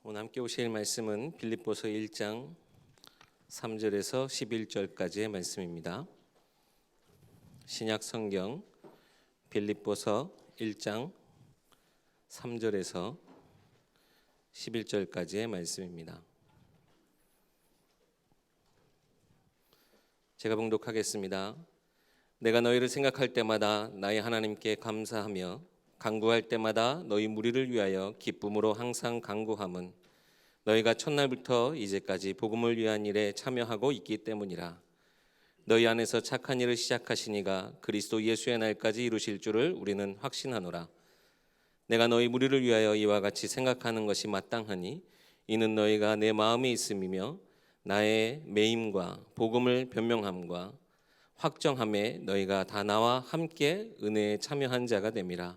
오늘 함께 오실 말씀은 빌립보서 1장 3절에서 11절까지의 말씀입니다. 신약 성경 빌립보서 1장 3절에서 11절까지의 말씀입니다. 제가 봉독하겠습니다. 내가 너희를 생각할 때마다 나의 하나님께 감사하며 간구할 때마다 너희 무리를 위하여 기쁨으로 항상 간구함은 너희가 첫날부터 이제까지 복음을 위한 일에 참여하고 있기 때문이라. 너희 안에서 착한 일을 시작하시니가 그리스도 예수의 날까지 이루실 줄을 우리는 확신하노라. 내가 너희 무리를 위하여 이와 같이 생각하는 것이 마땅하니 이는 너희가 내 마음에 있음이며 나의 매임과 복음을 변명함과 확정함에 너희가 다 나와 함께 은혜에 참여한 자가 됨이라.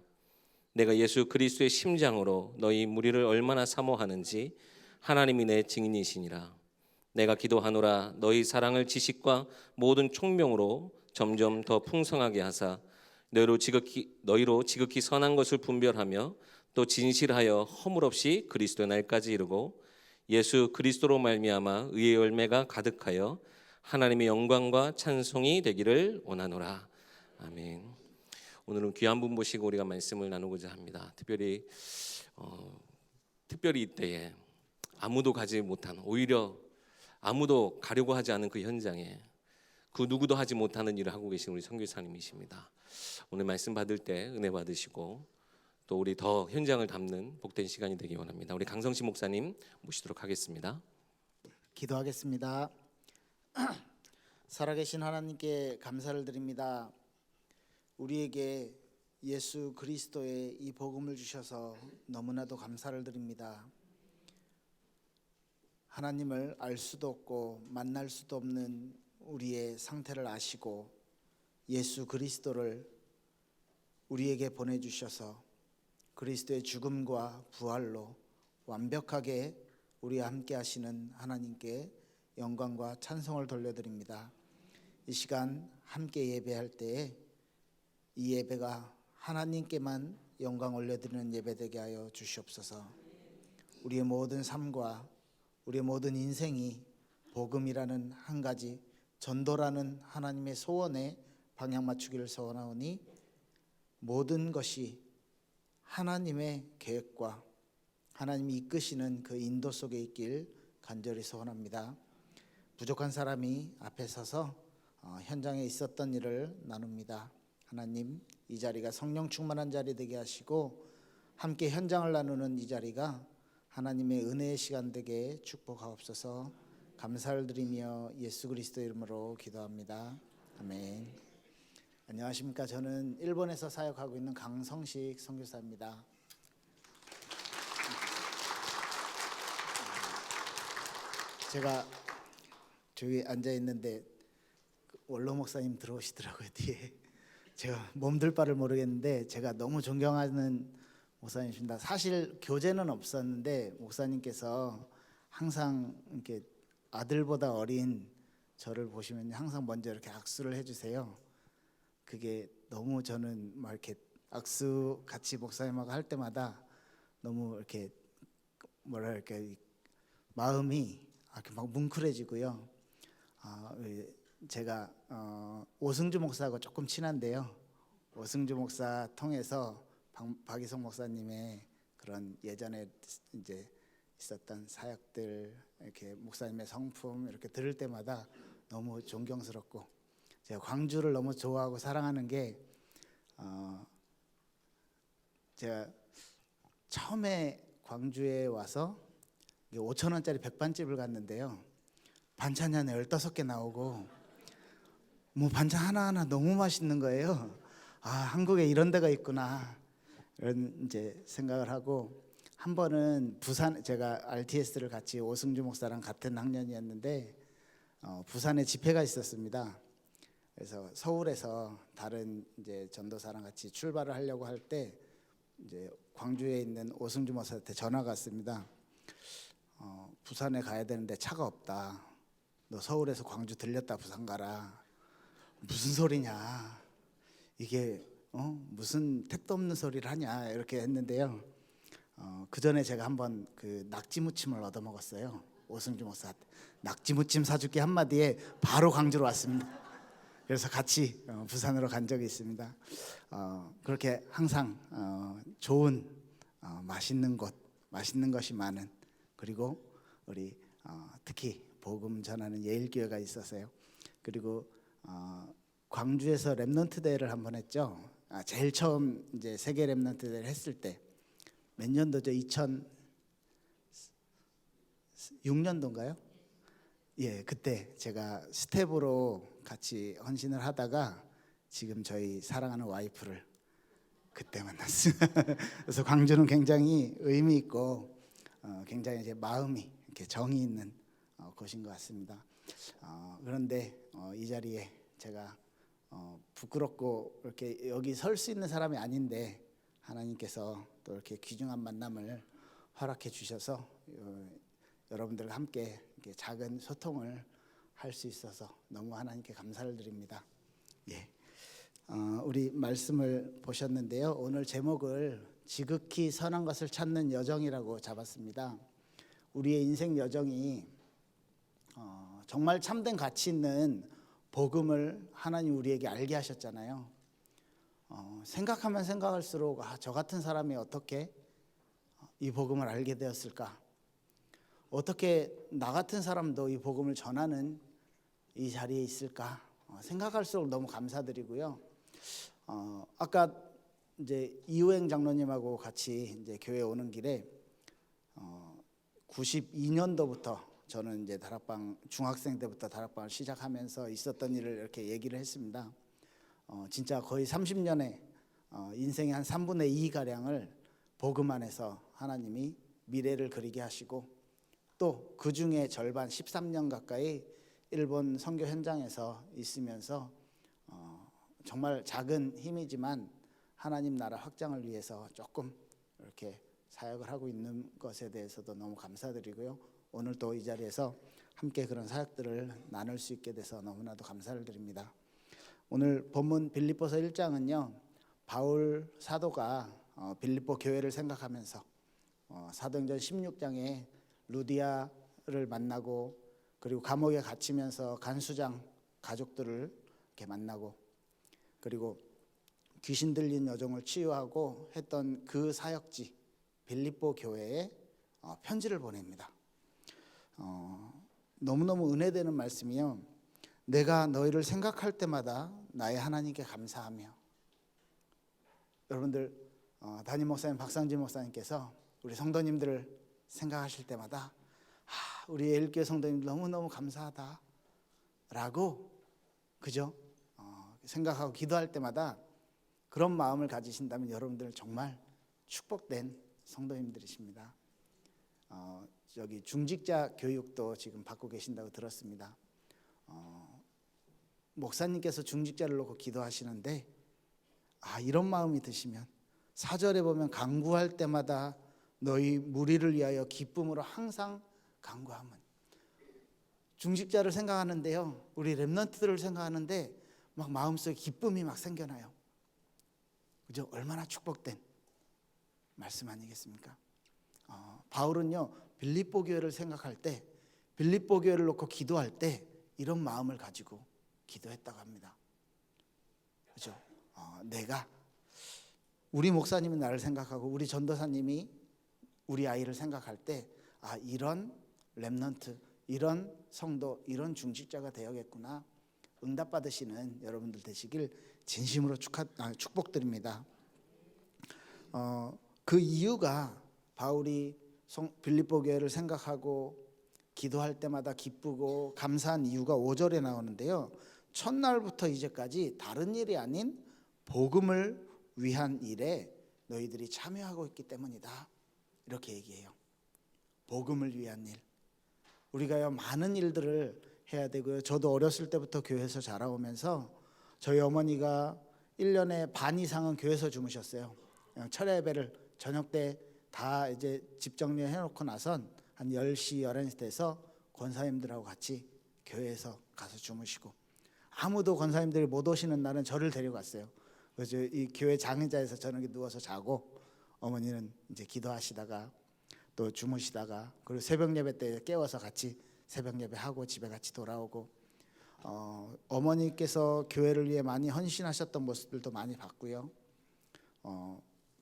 내가 예수 그리스도의 심장으로 너희 무리를 얼마나 사모하는지 하나님이 내 증인이시니라. 내가 기도하노라. 너희 사랑을 지식과 모든 총명으로 점점 더 풍성하게 하사 너희로 지극히 선한 것을 분별하며 또 진실하여 허물 없이 그리스도의 날까지 이루고 예수 그리스도로 말미암아 의의 열매가 가득하여 하나님의 영광과 찬송이 되기를 원하노라. 아멘. 오늘은 귀한 분 모시고 우리가 말씀을 나누고자 합니다. 특별히 이때에 아무도 가지 못한, 오히려 아무도 가려고 하지 않은 그 현장에 그 누구도 하지 못하는 일을 하고 계신 우리 선교사님이십니다. 오늘 말씀 받을 때 은혜 받으시고 또 우리 더 현장을 담는 복된 시간이 되기 원합니다. 우리 강성신 목사님 모시도록 하겠습니다. 기도하겠습니다. 살아계신 하나님께 감사를 드립니다. 우리에게 예수 그리스도의 이 복음을 주셔서 너무나도 감사를 드립니다. 하나님을 알 수도 없고 만날 수도 없는 우리의 상태를 아시고 예수 그리스도를 우리에게 보내주셔서 그리스도의 죽음과 부활로 완벽하게 우리와 함께 하시는 하나님께 영광과 찬송을 돌려드립니다. 이 시간 함께 예배할 때에 이 예배가 하나님께만 영광 올려드리는 예배되게 하여 주시옵소서. 우리의 모든 삶과 우리의 모든 인생이 복음이라는 한 가지 전도라는 하나님의 소원에 방향 맞추기를 소원하오니 모든 것이 하나님의 계획과 하나님이 이끄시는 그 인도 속에 있길 간절히 소원합니다. 부족한 사람이 앞에 서서 현장에 있었던 일을 나눕니다. 하나님, 이 자리가 성령 충만한 자리 되게 하시고 함께 현장을 나누는 이 자리가 하나님의 은혜의 시간 되게 축복하옵소서. 감사를 드리며 예수 그리스도 이름으로 기도합니다. 아멘. 안녕하십니까. 저는 일본에서 사역하고 있는 강성식 선교사입니다. 제가 저기 앉아 있는데 원로 목사님 들어오시더라고요. 뒤에. 제가 몸둘 바를 모르겠는데 제가 너무 존경하는 목사님이십니다. 사실 교제는 없었는데 목사님께서 항상 이렇게 아들보다 어린 저를 보시면 항상 먼저 이렇게 악수를 해주세요. 그게 너무 저는 막 이렇게 악수 같이 목사님하고 할 때마다 너무 이렇게 뭐랄까 마음이 이렇게 막 뭉클해지고요. 제가 오승주 목사하고 조금 친한데요. 오승주 목사 통해서 박이성 목사님의 그런 예전에 이제 있었던 사역들 이렇게 목사님의 성품 이렇게 들을 때마다 너무 존경스럽고 제가 광주를 너무 좋아하고 사랑하는 게 제가 처음에 광주에 와서 5,000원짜리 백반집을 갔는데요. 반찬이 한 15개 나오고 뭐 반찬 하나하나 너무 맛있는 거예요. 아, 한국에 이런 데가 있구나 이런 이제 생각을 하고 한 번은 부산 제가 RTS를 같이 오승주 목사랑 같은 학년이었는데 부산에 집회가 있었습니다. 그래서 서울에서 다른 이제 전도사랑 같이 출발을 하려고 할 때 이제 광주에 있는 오승주 목사한테 전화가 왔습니다. 부산에 가야 되는데 차가 없다. 너 서울에서 광주 들렸다 부산 가라. 무슨 소리냐? 이게 무슨 택도 없는 소리를 하냐 이렇게 했는데요. 그 전에 제가 한번 그 낙지 무침을 얻어 먹었어요. 오승주 목사한테 낙지 무침 사줄게 한마디에 바로 광주로 왔습니다. 그래서 같이 부산으로 간 적이 있습니다. 그렇게 항상 좋은 맛있는 곳, 맛있는 것이 많은, 그리고 우리 특히 복음 전하는 예일교회가 있어서요. 그리고 광주에서 렘넌트 대회를 한번 했죠. 제일 처음 이제 세계 렘넌트 대회를 했을 때 몇 년도죠? 2006년도인가요? 예, 그때 제가 스텝으로 같이 헌신을 하다가 지금 저희 사랑하는 와이프를 그때 만났어요. 그래서 광주는 굉장히 의미 있고 굉장히 제 마음이 이렇게 정이 있는 곳인 것 같습니다. 그런데 이 자리에 제가 부끄럽고 이렇게 여기 설 수 있는 사람이 아닌데 하나님께서 또 이렇게 귀중한 만남을 허락해 주셔서 여러분들과 함께 이렇게 작은 소통을 할 수 있어서 너무 하나님께 감사를 드립니다. 예, 우리 말씀을 보셨는데요. 오늘 제목을 지극히 선한 것을 찾는 여정이라고 잡았습니다. 우리의 인생 여정이 정말 참된 가치 있는 복음을 하나님 우리에게 알게 하셨잖아요. 생각하면 생각할수록 저 같은 사람이 어떻게 이 복음을 알게 되었을까? 어떻게 나 같은 사람도 이 복음을 전하는 이 자리에 있을까? 생각할수록 너무 감사드리고요. 아까 이제 이우행 장로님하고 같이 이제 교회 오는 길에 92년도부터 저는 이제 다락방 중학생 때부터 다락방을 시작하면서 있었던 일을 이렇게 얘기를 했습니다. 진짜 거의 30년의 인생의 한 3분의 2 가량을 복음 안에서 하나님이 미래를 그리게 하시고 또 그 중에 절반 13년 가까이 일본 선교 현장에서 있으면서 정말 작은 힘이지만 하나님 나라 확장을 위해서 조금 이렇게 사역을 하고 있는 것에 대해서도 너무 감사드리고요. 오늘 또 이 자리에서 함께 그런 사역들을 나눌 수 있게 돼서 너무나도 감사를 드립니다. 오늘 본문 빌립보서 1장은요. 바울 사도가 빌립보 교회를 생각하면서 사도행전 16장에 루디아를 만나고 그리고 감옥에 갇히면서 간수장 가족들을 이렇게 만나고 그리고 귀신 들린 여종을 치유하고 했던 그 사역지 빌립보 교회에 편지를 보냅니다. 너무너무 은혜되는 말씀이요. 내가 너희를 생각할 때마다 나의 하나님께 감사하며. 여러분들 담임 목사님 박상진 목사님께서 우리 성도님들을 생각하실 때마다 우리 예일교회 성도님들 너무너무 감사하다 라고 그죠? 생각하고 기도할 때마다 그런 마음을 가지신다면 여러분들 정말 축복된 성도님들이십니다. 여기 중직자 교육도 지금 받고 계신다고 들었습니다. 목사님께서 중직자를 놓고 기도하시는데 이런 마음이 드시면 4절에 보면 간구할 때마다 너희 무리를 위하여 기쁨으로 항상 간구함은. 중직자를 생각하는데요, 우리 렘넌트들을 생각하는데 막 마음속에 기쁨이 막 생겨나요. 그죠? 얼마나 축복된 말씀 아니겠습니까? 바울은요 빌립보 교회를 생각할 때, 빌립보 교회를 놓고 기도할 때 이런 마음을 가지고 기도했다고 합니다. 그죠? 내가 우리 목사님이 나를 생각하고 우리 전도사님이 우리 아이를 생각할 때 이런 렘넌트, 이런 성도, 이런 중직자가 되어야겠구나. 응답받으시는 여러분들 되시길 진심으로 축복드립니다. 그 이유가 바울이 빌립보 교회를 생각하고 기도할 때마다 기쁘고 감사한 이유가 5절에 나오는데요. 첫날부터 이제까지 다른 일이 아닌 복음을 위한 일에 너희들이 참여하고 있기 때문이다. 이렇게 얘기해요. 복음을 위한 일. 우리가요 많은 일들을 해야 되고요. 저도 어렸을 때부터 교회에서 자라오면서 저희 어머니가 1년에 반 이상은 교회에서 주무셨어요. 철야 예배를 저녁 때 다 이제 집 정리해 놓고 나선 한 10시, 11시 돼서 권사님들하고 같이 교회에서 가서 주무시고, 아무도 권사님들이 못 오시는 날은 저를 데려갔어요. 그래서 이 교회 장의자에서 저녁에 누워서 자고 어머니는 이제 기도하시다가 또 주무시다가 그리고 새벽 예배 때 깨워서 같이 새벽 예배 하고 집에 같이 돌아오고 어머니께서 교회를 위해 많이 헌신하셨던 모습들도 많이 봤고요.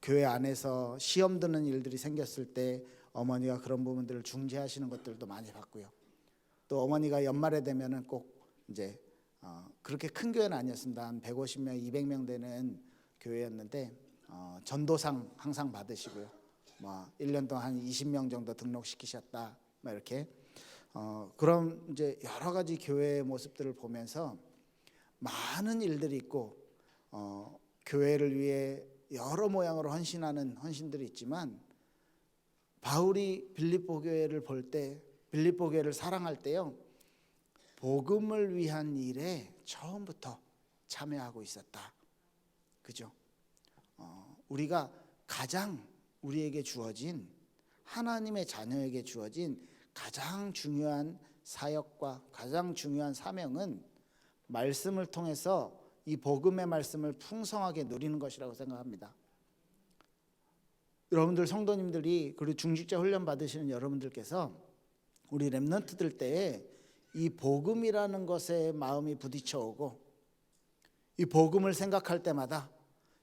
교회 안에서 시험 드는 일들이 생겼을 때 어머니가 그런 부분들을 중재하시는 것들도 많이 봤고요. 또 어머니가 연말에 되면은 꼭 이제 그렇게 큰 교회는 아니었습니다. 한 150명, 200명 되는 교회였는데 전도상 항상 받으시고요. 1년 동안 한 20명 정도 등록시키셨다. 이렇게 그런 이제 여러 가지 교회의 모습들을 보면서 많은 일들이 있고 교회를 위해 여러 모양으로 헌신하는 헌신들이 있지만 바울이 빌립보 교회를 볼 때 빌립보 교회를 사랑할 때요 복음을 위한 일에 처음부터 참여하고 있었다. 그죠? 우리가 가장 우리에게 주어진 하나님의 자녀에게 주어진 가장 중요한 사역과 가장 중요한 사명은 말씀을 통해서 이 복음의 말씀을 풍성하게 누리는 것이라고 생각합니다. 여러분들 성도님들이 그리고 중직자 훈련 받으시는 여러분들께서 우리 렘넌트들 때에 이 복음이라는 것에 마음이 부딪혀오고 이 복음을 생각할 때마다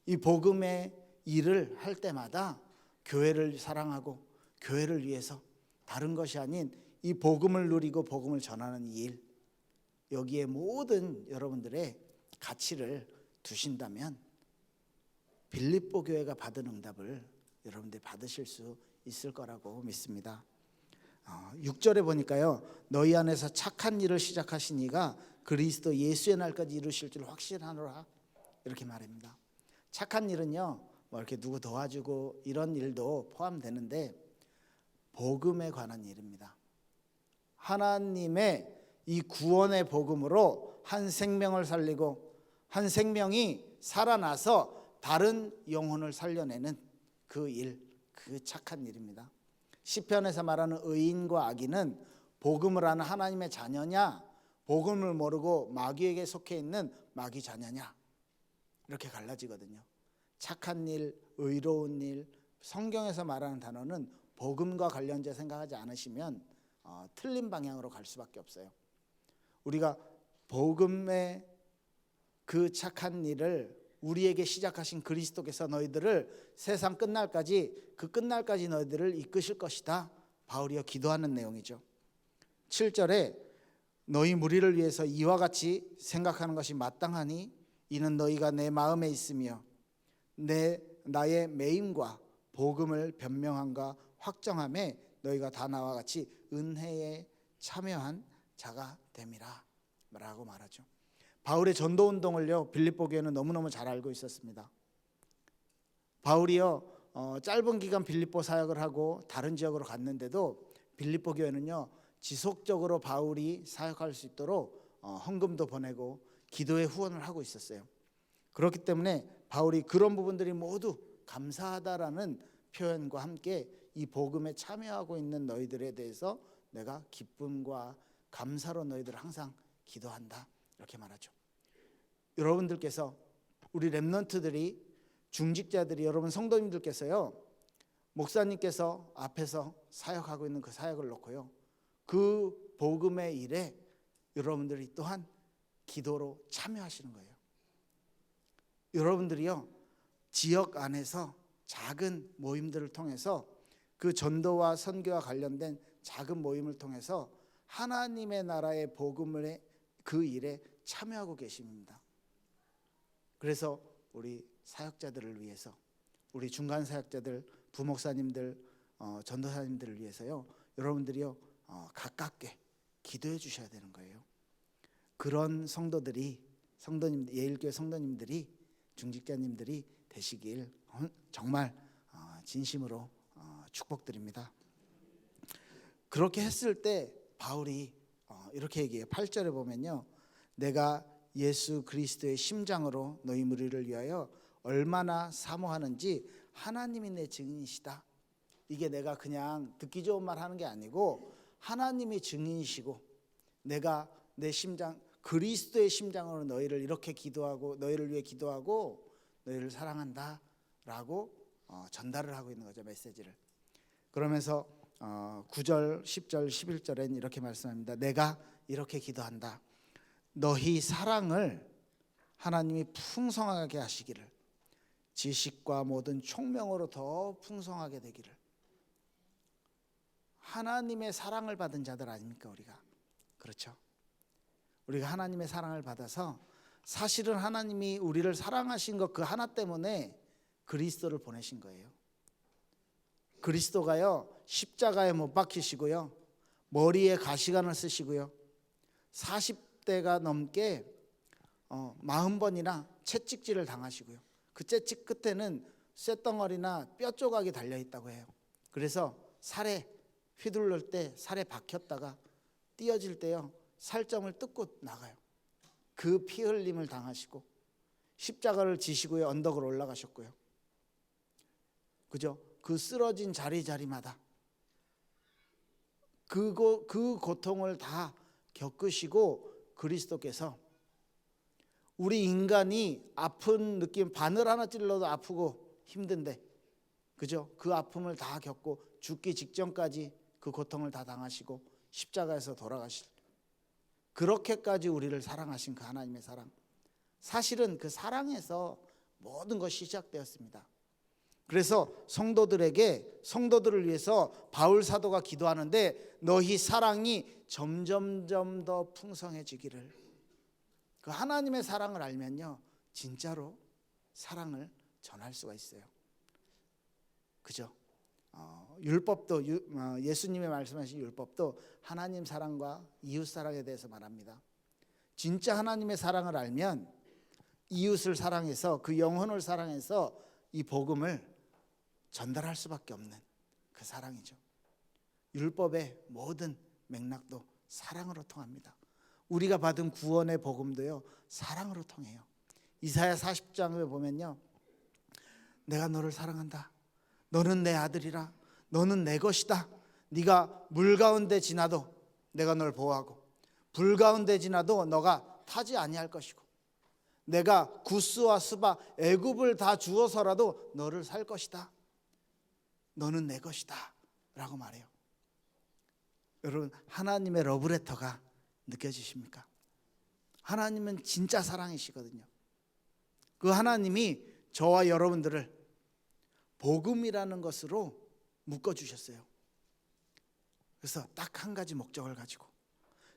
이 복음의 일을 할 때마다 교회를 사랑하고 교회를 위해서 다른 것이 아닌 이 복음을 누리고 복음을 전하는 이 일 여기에 모든 여러분들의 가치를 두신다면 빌립보 교회가 받은 응답을 여러분들이 받으실 수 있을 거라고 믿습니다. 6절에 보니까요 너희 안에서 착한 일을 시작하신 이가 그리스도 예수의 날까지 이루실 줄 확신하노라 이렇게 말합니다. 착한 일은요 이렇게 누구 도와주고 이런 일도 포함되는데 복음에 관한 일입니다. 하나님의 이 구원의 복음으로 한 생명을 살리고 한 생명이 살아나서 다른 영혼을 살려내는 그 일, 그 착한 일입니다. 시편에서 말하는 의인과 악인은 복음을 아는 하나님의 자녀냐 복음을 모르고 마귀에게 속해 있는 마귀 자녀냐 이렇게 갈라지거든요. 착한 일, 의로운 일, 성경에서 말하는 단어는 복음과 관련돼 생각하지 않으시면 틀린 방향으로 갈 수밖에 없어요. 우리가 복음의 그 착한 일을 우리에게 시작하신 그리스도께서 너희들을 세상 끝날까지 그 끝날까지 너희들을 이끄실 것이다. 바울이여 기도하는 내용이죠. 7절에 너희 무리를 위해서 이와 같이 생각하는 것이 마땅하니 이는 너희가 내 마음에 있으며 나의 매임과 복음을 변명함과 확정함에 너희가 다 나와 같이 은혜에 참여한 자가 됨이라 라고 말하죠. 바울의 전도 운동을요 빌립보 교회는 너무너무 잘 알고 있었습니다. 바울이요 짧은 기간 빌립보 사역을 하고 다른 지역으로 갔는데도 빌립보 교회는요 지속적으로 바울이 사역할 수 있도록 헌금도 보내고 기도에 후원을 하고 있었어요. 그렇기 때문에 바울이 그런 부분들이 모두 감사하다라는 표현과 함께 이 복음에 참여하고 있는 너희들에 대해서 내가 기쁨과 감사로 너희들을 항상 기도한다 이렇게 말하죠. 여러분들께서 우리 렘넌트들이 중직자들이 여러분 성도님들께서요 목사님께서 앞에서 사역하고 있는 그 사역을 놓고요 그 복음의 일에 여러분들이 또한 기도로 참여하시는 거예요. 여러분들이요 지역 안에서 작은 모임들을 통해서 그 전도와 선교와 관련된 작은 모임을 통해서 하나님의 나라의 복음의 그 일에 참여하고 계십니다. 그래서 우리 사역자들을 위해서 우리 중간 사역자들 부목사님들 전도사님들을 위해서요 여러분들이요 가깝게 기도해 주셔야 되는 거예요. 그런 성도들이 성도님 예일교회 성도님들이 중직자님들이 되시길 정말 진심으로 축복드립니다. 그렇게 했을 때 바울이 이렇게 얘기해요. 8절에 보면요 내가 예수 그리스도의 심장으로 너희 무리를 위하여 얼마나 사모하는지 하나님이 내 증인이시다. 이게 내가 그냥 듣기 좋은 말 하는 게 아니고 하나님이 증인이시고 내가 내 심장 그리스도의 심장으로 너희를 이렇게 기도하고 너희를 위해 기도하고 너희를 사랑한다 라고 전달을 하고 있는 거죠, 메시지를. 그러면서 9절, 10절, 11절엔 이렇게 말씀합니다. 내가 이렇게 기도한다. 너희 사랑을 하나님이 풍성하게 하시기를, 지식과 모든 총명으로 더 풍성하게 되기를. 하나님의 사랑을 받은 자들 아닙니까, 우리가? 그렇죠? 우리가 하나님의 사랑을 받아서 사실은 하나님이 우리를 사랑하신 것 그 하나 때문에 그리스도를 보내신 거예요. 그리스도가요, 십자가에 못 박히시고요, 머리에 가시관을 쓰시고요, 40대가 넘게 40번이나 채찍질을 당하시고요, 그 채찍 끝에는 쇳덩어리나 뼈 조각이 달려 있다고 해요. 그래서 살에 휘둘릴 때 살에 박혔다가 띄어질 때요, 살점을 뜯고 나가요. 그 피 흘림을 당하시고 십자가를 지시고요, 언덕을 올라가셨고요. 그죠? 그 쓰러진 자리마다 그 고통을 다 겪으시고, 그리스도께서 우리 인간이 아픈 느낌, 바늘 하나 찔러도 아프고 힘든데, 그죠? 그 아픔을 다 겪고 죽기 직전까지 그 고통을 다 당하시고 십자가에서 돌아가실, 그렇게까지 우리를 사랑하신 그 하나님의 사랑, 사실은 그 사랑에서 모든 것이 시작되었습니다. 그래서 성도들을 위해서 바울 사도가 기도하는데, 너희 사랑이 점점점 더 풍성해지기를. 그 하나님의 사랑을 알면요, 진짜로 사랑을 전할 수가 있어요. 그죠? 율법도 예수님이 말씀하신 율법도 하나님 사랑과 이웃 사랑에 대해서 말합니다. 진짜 하나님의 사랑을 알면 이웃을 사랑해서, 그 영혼을 사랑해서 이 복음을 전달할 수밖에 없는 그 사랑이죠. 율법의 모든 맥락도 사랑으로 통합니다. 우리가 받은 구원의 복음도요, 사랑으로 통해요. 이사야 40장에 보면요, 내가 너를 사랑한다. 너는 내 아들이라. 너는 내 것이다. 네가 물 가운데 지나도 내가 널 보호하고, 불 가운데 지나도 너가 타지 아니할 것이고, 내가 구스와 스바 애굽을 다 주어서라도 너를 살 것이다. 너는 내 것이다 라고 말해요. 여러분, 하나님의 러브레터가 느껴지십니까? 하나님은 진짜 사랑이시거든요. 그 하나님이 저와 여러분들을 복음이라는 것으로 묶어주셨어요. 그래서 딱 한 가지 목적을 가지고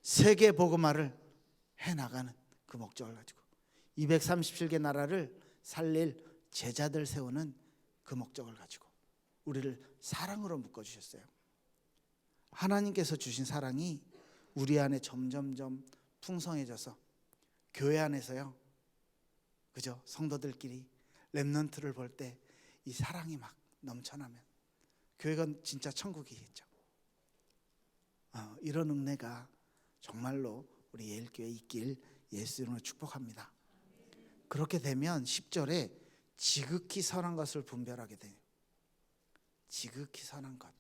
세계 복음화를 해나가는 그 목적을 가지고 237개 나라를 살릴 제자들 세우는 그 목적을 가지고 우리를 사랑으로 묶어주셨어요. 하나님께서 주신 사랑이 우리 안에 점점점 풍성해져서 교회 안에서요, 그죠? 성도들끼리 렘넌트를 볼 때 이 사랑이 막 넘쳐나면 교회가 진짜 천국이겠죠. 이런 은혜가 정말로 우리 예일교회에 있길 예수 이름으로 축복합니다. 그렇게 되면 10절에 지극히 선한 것을 분별하게 돼요. 지극히 선한 것.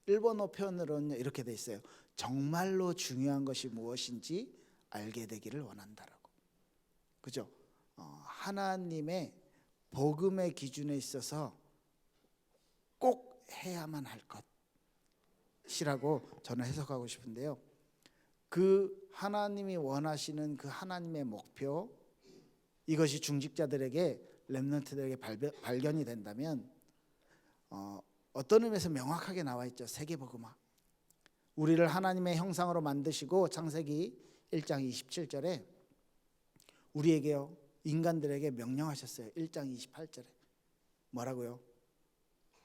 일본어 표현으로는 이렇게 돼 있어요. 정말로 중요한 것이 무엇인지 알게 되기를 원한다라고. 그죠? 하나님의 복음의 기준에 있어서 꼭 해야만 할 것이라고 저는 해석하고 싶은데요. 그 하나님이 원하시는 그 하나님의 목표, 이것이 중직자들에게, 렘넌트들에게 발견이 된다면 어떤 의미에서 명확하게 나와 있죠. 세계복음화. 우리를 하나님의 형상으로 만드시고 창세기 1장 27절에 우리에게요, 인간들에게 명령하셨어요. 1장 28절에 뭐라고요?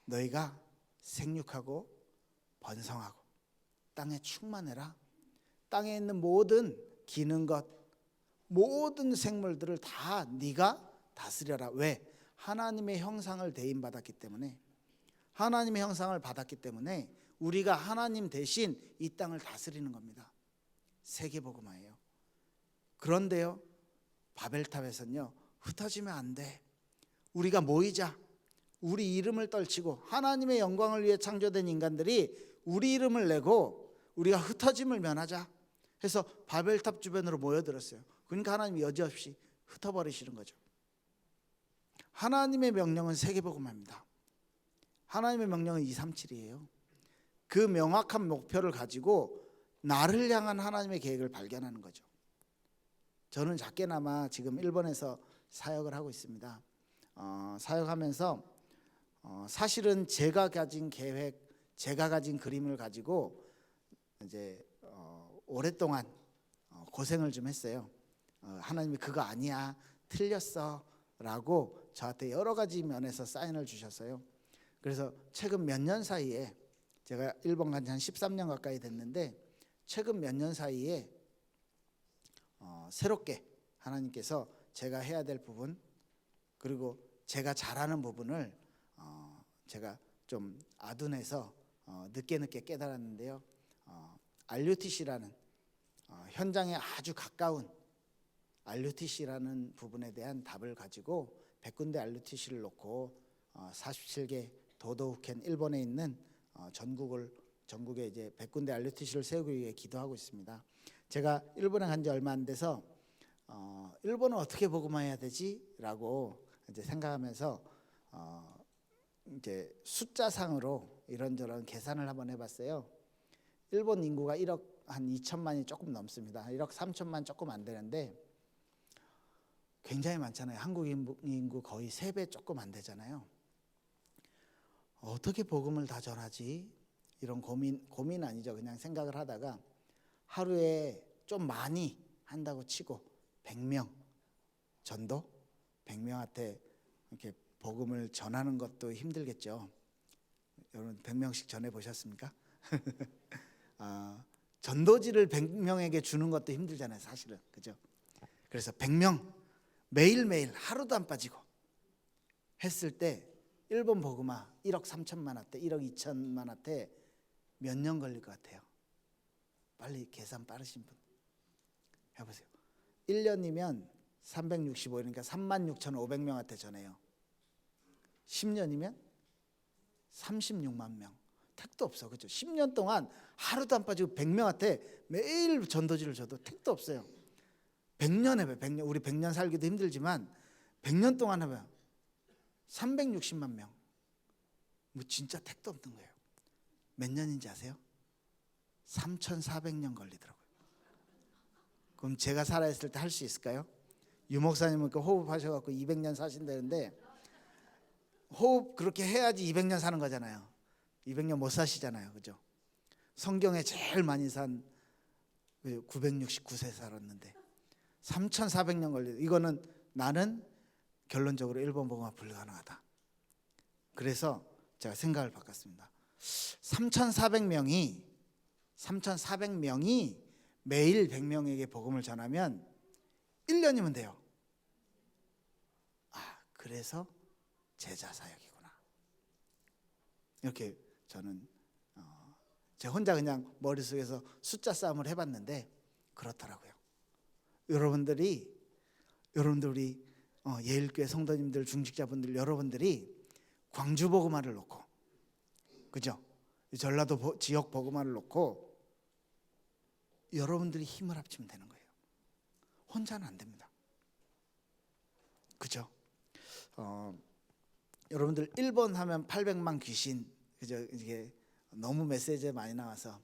너희가 생육하고 번성하고 땅에 충만해라. 땅에 있는 모든 기는 것, 모든 생물들을 다 네가 다스려라. 왜? 하나님의 형상을 대인받았기 때문에, 하나님의 형상을 받았기 때문에 우리가 하나님 대신 이 땅을 다스리는 겁니다. 세계복음화예요. 그런데요, 바벨탑에서는요, 흩어지면 안 돼. 우리가 모이자. 우리 이름을 떨치고 하나님의 영광을 위해 창조된 인간들이 우리 이름을 내고 우리가 흩어짐을 면하자 해서 바벨탑 주변으로 모여들었어요. 그러니까 하나님이 여지없이 흩어버리시는 거죠. 하나님의 명령은 세계복음화입니다. 하나님의 명령은 237이에요. 그 명확한 목표를 가지고 나를 향한 하나님의 계획을 발견하는 거죠. 저는 작게나마 지금 일본에서 사역을 하고 있습니다. 사역하면서 사실은 제가 가진 계획, 제가 가진 그림을 가지고 이제 오랫동안 고생을 좀 했어요. 하나님이 그거 아니야, 틀렸어라고 저한테 여러 가지 면에서 사인을 주셨어요. 그래서 최근 몇 년 사이에, 제가 일본 간 지 한 13년 가까이 됐는데 최근 몇 년 사이에 새롭게 하나님께서 제가 해야 될 부분, 그리고 제가 잘하는 부분을 제가 좀 아둔해서 늦게 깨달았는데요. RUTC라는 현장에 아주 가까운 RUTC라는 부분에 대한 답을 가지고 100군데 RUTC를 놓고 47개 도도県일본에 있는 전국에 이제 100군데 RUTC를 세우기 위해 기도하고 있습니다. 제가 일본에 간 지 얼마 안 돼서 일본은 어떻게 복음화해야 되지라고 이제 생각하면서 이제 숫자상으로 이런저런 계산을 한번 해봤어요. 일본 인구가 1억 한 2천만이 조금 넘습니다. 1억 3천만 조금 안 되는데 굉장히 많잖아요. 한국 인구 거의 3배 조금 안 되잖아요. 어떻게 복음을 다 전하지? 이런 고민 아니죠. 그냥 생각을 하다가 하루에 좀 많이 한다고 치고 100명 전도, 100명한테 이렇게 복음을 전하는 것도 힘들겠죠. 여러분 100명씩 전해 보셨습니까? 전도지를 100명에게 주는 것도 힘들잖아요, 사실은. 그죠? 그래서 100명 매일매일 하루도 안 빠지고 했을 때 일본 복음화 1억 3천만한테, 1억 2천만한테 몇 년 걸릴 것 같아요? 빨리 계산 빠르신 분 해보세요. 1년이면 365, 그러니까 36,500명한테 전해요. 10년이면 36만 명. 택도 없어, 그렇죠? 10년 동안 하루도 안 빠지고 100명한테 매일 전도지를 줘도 택도 없어요. 100년 해봐요. 100년. 우리 100년 살기도 힘들지만 100년 동안 해봐요. 360만 명. 뭐 진짜 택도 없는 거예요. 몇 년인지 아세요? 3,400년 걸리더라고요. 그럼 제가 살아있을 때 할 수 있을까요? 유 목사님은 그 호흡하셔갖고 200년 사신다는데 호흡 그렇게 해야지 200년 사는 거잖아요. 200년 못 사시잖아요, 그죠? 성경에 제일 많이 산 969세 살았는데 3,400년 걸리. 이거는 나는 결론적으로 일본 복음화 불가능하다. 그래서 제가 생각을 바꿨습니다. 3,400명이 매일 100명에게 복음을 전하면 1년이면 돼요. 그래서 제자 사역이구나. 이렇게 저는 제 혼자 그냥 머릿속에서 숫자 싸움을 해봤는데 그렇더라고요. 여러분들이 예일교회 성도님들, 중직자분들, 여러분들이 광주 복음화를 놓고, 그죠? 전라도 지역 복음화를 놓고 여러분들이 힘을 합치면 되는 거예요. 혼자는 안 됩니다. 그죠? 여러분들 일본 하면 800만 귀신, 그죠? 이게 너무 메시지에 많이 나와서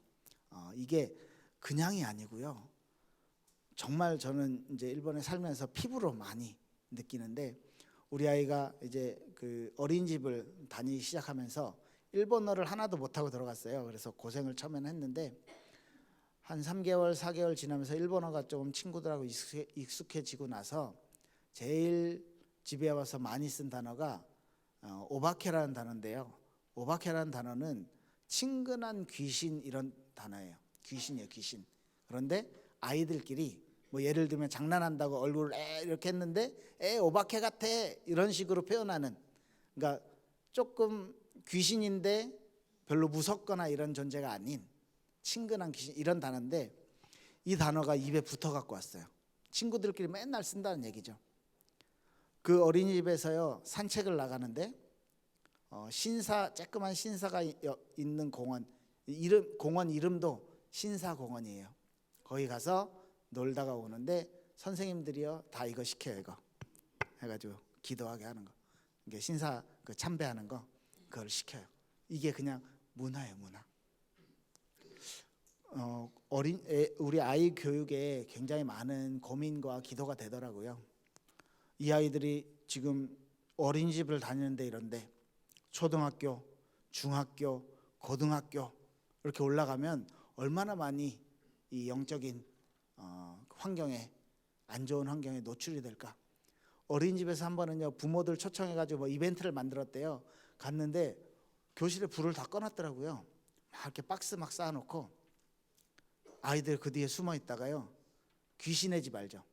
이게 그냥이 아니고요. 정말 저는 이제 일본에 살면서 피부로 많이 느끼는데, 우리 아이가 이제 그 어린이집을 다니기 시작하면서 일본어를 하나도 못하고 들어갔어요. 그래서 고생을 처음에는 했는데 한 3개월, 4개월 지나면서 일본어가 조금 친구들하고 익숙해지고 나서 제일 집에 와서 많이 쓴 단어가 오바케라는 단어인데요. 오바케라는 단어는 친근한 귀신, 이런 단어예요. 귀신이에요, 귀신. 그런데 아이들끼리 뭐 예를 들면 장난한다고 얼굴을 이렇게 했는데 오바케 같아, 이런 식으로 표현하는, 그러니까 조금 귀신인데 별로 무섭거나 이런 존재가 아닌 친근한 귀신, 이런 단어인데 이 단어가 입에 붙어 갖고 왔어요. 친구들끼리 맨날 쓴다는 얘기죠. 그 어린이집에서요, 산책을 나가는데 쬐끄만 신사가 있는 공원 이름도 신사공원이에요. 거기 가서 놀다가 오는데 선생님들이요 다 이거 시켜요. 이거 해가지고 기도하게 하는 거. 이게 신사 그 참배하는 거 그걸 시켜요. 이게 그냥 문화예요, 문화. 우리 아이 교육에 굉장히 많은 고민과 기도가 되더라고요. 이 아이들이 지금 어린이집을 다니는데 이런데 초등학교, 중학교, 고등학교 이렇게 올라가면 얼마나 많이 이 영적인 환경에 안 좋은 환경에 노출이 될까? 어린이집에서 한 번은요 부모들 초청해가지고 뭐 이벤트를 만들었대요. 갔는데 교실에 불을 다 꺼놨더라고요. 막 이렇게 박스 막 쌓아놓고 아이들 그 뒤에 숨어 있다가요 귀신의 집 알죠?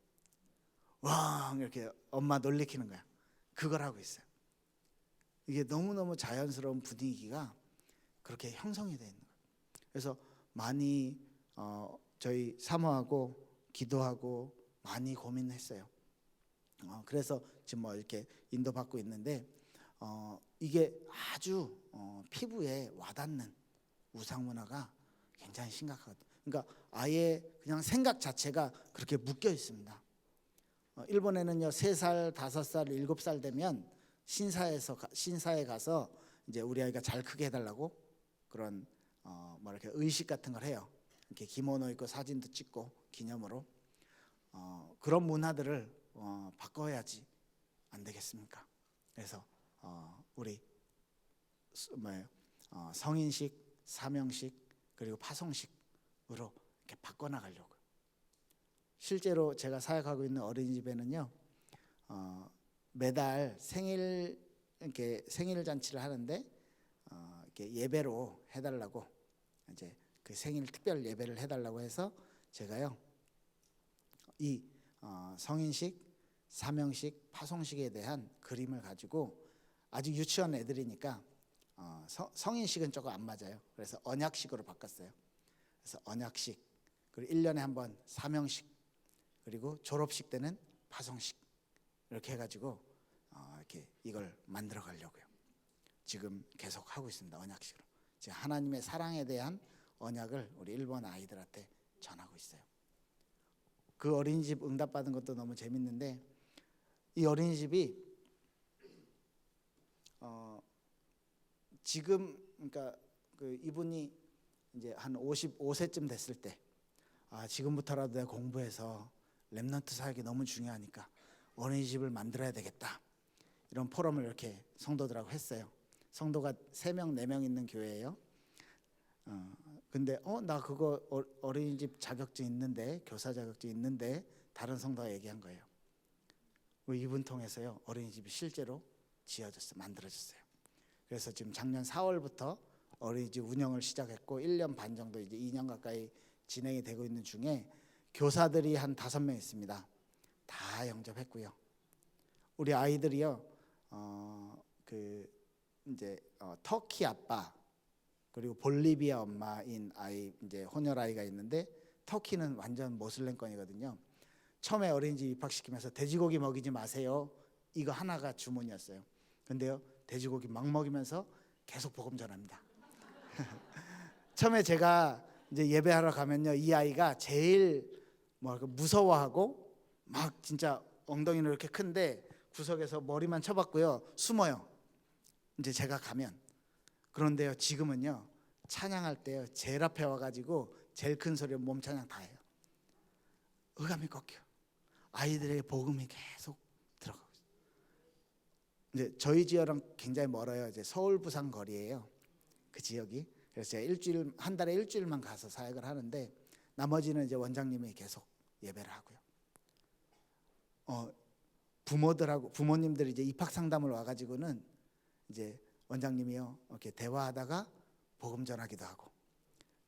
왕 이렇게 엄마 놀래키는 거야. 그걸 하고 있어요. 이게 너무너무 자연스러운 분위기가 그렇게 형성이 되어 있는 거예요. 그래서 많이 저희 사모하고 기도하고 많이 고민했어요. 그래서 지금 뭐 이렇게 인도받고 있는데 이게 아주 피부에 와닿는 우상 문화가 굉장히 심각하거든요. 그러니까 아예 그냥 생각 자체가 그렇게 묶여 있습니다. 일본에는요 3살, 5살, 7살 되면 신사에 가서 이제 우리 아이가 잘 크게 해달라고 그런 뭐 이렇게 의식 같은 걸 해요. 이렇게 기모노 입고 사진도 찍고 기념으로 그런 문화들을 바꿔야지 안 되겠습니까? 그래서 우리 성인식, 사명식 그리고 파송식으로 이렇게 바꿔나가려고. 실제로 제가 사역하고 있는 어린이집에는요 매달 생일 잔치를 하는데 이렇게 예배로 해달라고 이제 그 생일 특별 예배를 해달라고 해서 제가요 이 성인식, 사명식, 파송식에 대한 그림을 가지고 아직 유치원 애들이니까 성인식은 조금 안 맞아요. 그래서 언약식으로 바꿨어요. 그래서 언약식 그리고 1년에 한 번 사명식 그리고 졸업식 때는 파송식 이렇게 해가지고 이렇게 이걸 만들어 가려고요. 지금 계속 하고 있습니다. 언약식으로. 지금 하나님의 사랑에 대한 언약을 우리 일본 아이들한테 전하고 있어요. 그 어린이집 응답받은 것도 너무 재밌는데 이 어린이집이 지금 그러니까 그 이분이 이제 한 55세쯤 됐을 때 지금부터라도 내가 공부해서 렘넌트 사역이 너무 중요하니까 어린이집을 만들어야 되겠다. 이런 포럼을 이렇게 성도들하고 했어요. 성도가 3명, 4명 있는 교회예요. 근데 나 그거 어린이집 자격증 있는데 교사 자격증 있는데 다른 성도가 얘기한 거예요. 이분 통해서요 어린이집이 실제로 지어졌어요. 만들어졌어요. 그래서 지금 작년 4월부터 어린이집 운영을 시작했고 1년 반 정도 이제 2년 가까이 진행이 되고 있는 중에 교사들이 한 5명 있습니다. 다 영접했고요. 우리 아이들이요 이제 터키 아빠 그리고 볼리비아 엄마인 아이 이제 혼혈 아이가 있는데 터키는 완전 모슬렘권이거든요. 처음에 어린이집 입학시키면서 돼지고기 먹이지 마세요. 이거 하나가 주문이었어요. 근데요 돼지고기 막 먹이면서 계속 복음 전합니다. 처음에 제가 이제 예배하러 가면요 이 아이가 제일 무서워하고 막 진짜 엉덩이는 이렇게 큰데 구석에서 머리만 쳐박고요 숨어요. 이제 제가 가면. 그런데요 지금은요 찬양할 때요 제일 앞에 와가지고 제일 큰 소리로 몸 찬양 다 해요. 의감이 꺾여. 아이들의 복음이 계속 들어가고 있어요. 이제 저희 지역랑 굉장히 멀어요. 이제 서울 부산 거리예요. 그 지역이. 그래서 제가 한 달에 일주일만 가서 사역을 하는데 나머지는 이제 원장님이 계속 예배를 하고요. 부모님들이 이제 입학 상담을 와가지고는 이제 원장님이요 이렇게 대화하다가 복음 전하기도 하고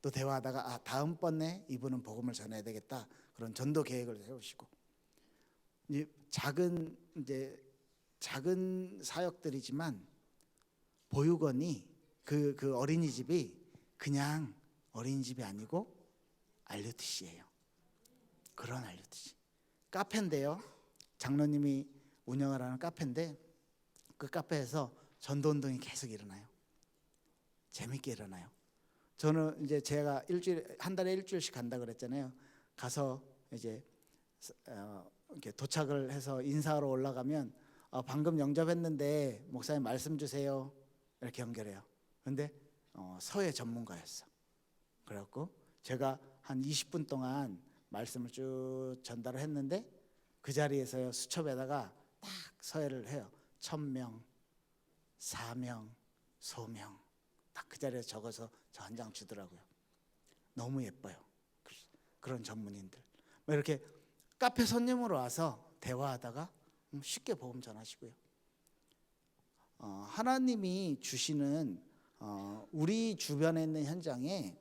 또 대화하다가 다음번에 이분은 복음을 전해야 되겠다 그런 전도 계획을 세우시고 작은 사역들이지만 보육원이 그 어린이집이 그냥 어린이집이 아니고 RUTC예요. 그런 RUTC 카페인데요. 장로님이 운영을 하는 카페인데 그 카페에서 전도운동이 계속 일어나요. 재밌게 일어나요. 저는 이제 제가 한 달에 일주일씩 간다 그랬잖아요. 가서 이제 이렇게 도착을 해서 인사하러 올라가면 방금 영접했는데 목사님 말씀 주세요. 이렇게 연결해요. 근데 서예 전문가였어. 그래갖고 제가 한 20분 동안 말씀을 쭉 전달을 했는데 그 자리에서요 수첩에다가 딱 서예를 해요. 천명, 사명, 소명 딱 그 자리에 적어서 저 한 장 주더라고요. 너무 예뻐요. 그런 전문인들 뭐 이렇게 카페 손님으로 와서 대화하다가 쉽게 복음 전하시고요. 하나님이 주시는 우리 주변에 있는 현장에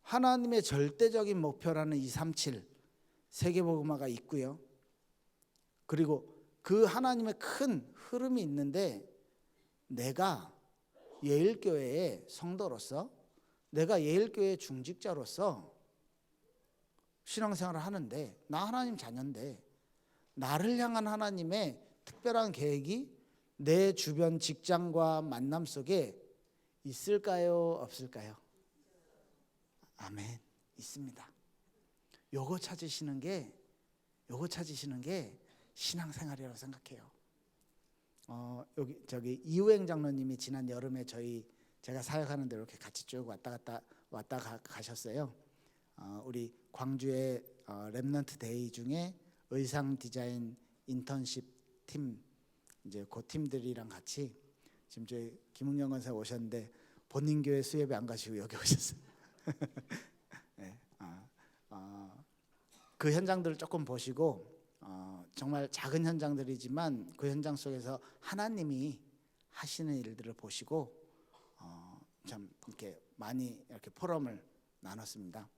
하나님의 절대적인 목표라는 237 세계복음화가 있고요. 그리고 그 하나님의 큰 흐름이 있는데 내가 예일교회의 성도로서 내가 예일교회의 중직자로서 신앙생활을 하는데 나 하나님 자녀인데 나를 향한 하나님의 특별한 계획이 내 주변 직장과 만남 속에 있을까요? 없을까요? 아멘. 있습니다. 요거 찾으시는 게 신앙생활이라고 생각해요. 여기 저기 이우행 장로님이 지난 여름에 제가 사역하는데 이렇게 같이 쭉 왔다 가셨어요. 우리 광주의 렘넌트 데이 중에 의상 디자인 인턴십 팀 이제 그 팀들이랑 같이 지금 저희 김은경 권사 오셨는데 본인 교회 수협에 안 가시고 여기 오셨어요. 네, 그 현장들을 조금 보시고 정말 작은 현장들이지만 그 현장 속에서 하나님이 하시는 일들을 보시고 참 이렇게 많이 이렇게 포럼을 나눴습니다.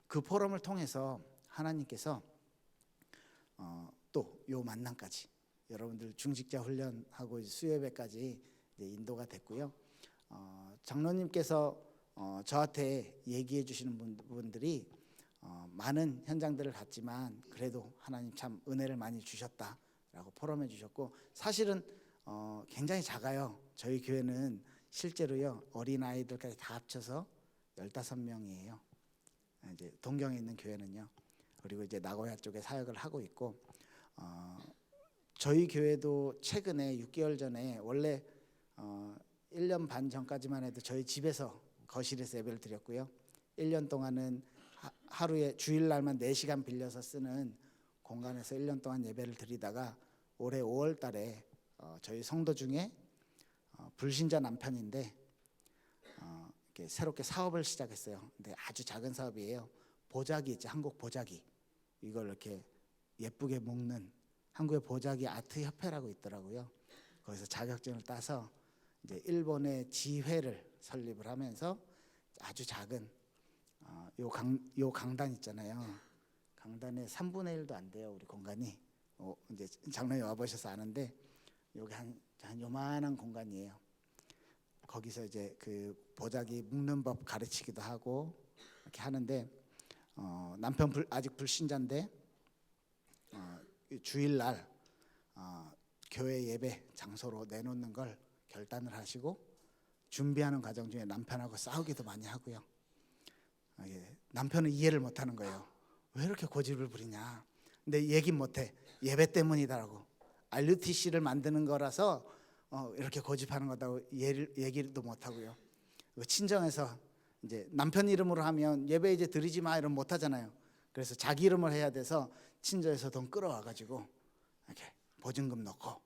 그 포럼을 통해서 하나님께서 또 요 만남까지 여러분들 중직자 훈련하고 수요예배까지 인도가 됐고요. 장로님께서 저한테 얘기해 주시는 분들이 많은 현장들을 갔지만 그래도 하나님 참 은혜를 많이 주셨다라고 포럼해 주셨고 사실은 굉장히 작아요. 저희 교회는 실제로요 어린 아이들까지 다 합쳐서 15명이에요. 이제 동경에 있는 교회는요. 그리고 이제 나고야 쪽에 사역을 하고 있고 저희 교회도 최근에 6개월 전에 원래 1년 반 전까지만 해도 저희 집에서 거실에서 예배를 드렸고요. 1년 동안은 하루에 주일날만 4시간 빌려서 쓰는 공간에서 1년 동안 예배를 드리다가 올해 5월 달에 저희 성도 중에 불신자 남편인데 이렇게 새롭게 사업을 시작했어요. 근데 아주 작은 사업이에요. 보자기 있죠. 한국 보자기. 이걸 이렇게 예쁘게 묶는 한국의 보자기 아트 협회라고 있더라고요. 거기서 자격증을 따서 이제 일본의 지회를 설립을 하면서 아주 작은 요 강단 있잖아요. 강단의 3분의 1도 안 돼요. 우리 공간이. 이제 장로님 와보셔서 아는데 여기 한 요만한 공간이에요. 거기서 이제 그 보자기 묶는 법 가르치기도 하고 이렇게 하는데 남편 아직 불신자인데 주일날 교회 예배 장소로 내놓는 걸 결단을 하시고 준비하는 과정 중에 남편하고 싸우기도 많이 하고요. 남편은 이해를 못하는 거예요. 왜 이렇게 고집을 부리냐. 근데 얘기는 못해. 예배 때문이다라고. RUTC를 만드는 거라서 이렇게 고집하는 거다고 얘기도 못하고요. 친정에서 이제 남편 이름으로 하면 예배 이제 드리지 마 이러면 못하잖아요. 그래서 자기 이름을 해야 돼서 친정에서 돈 끌어와가지고 이렇게 보증금 넣고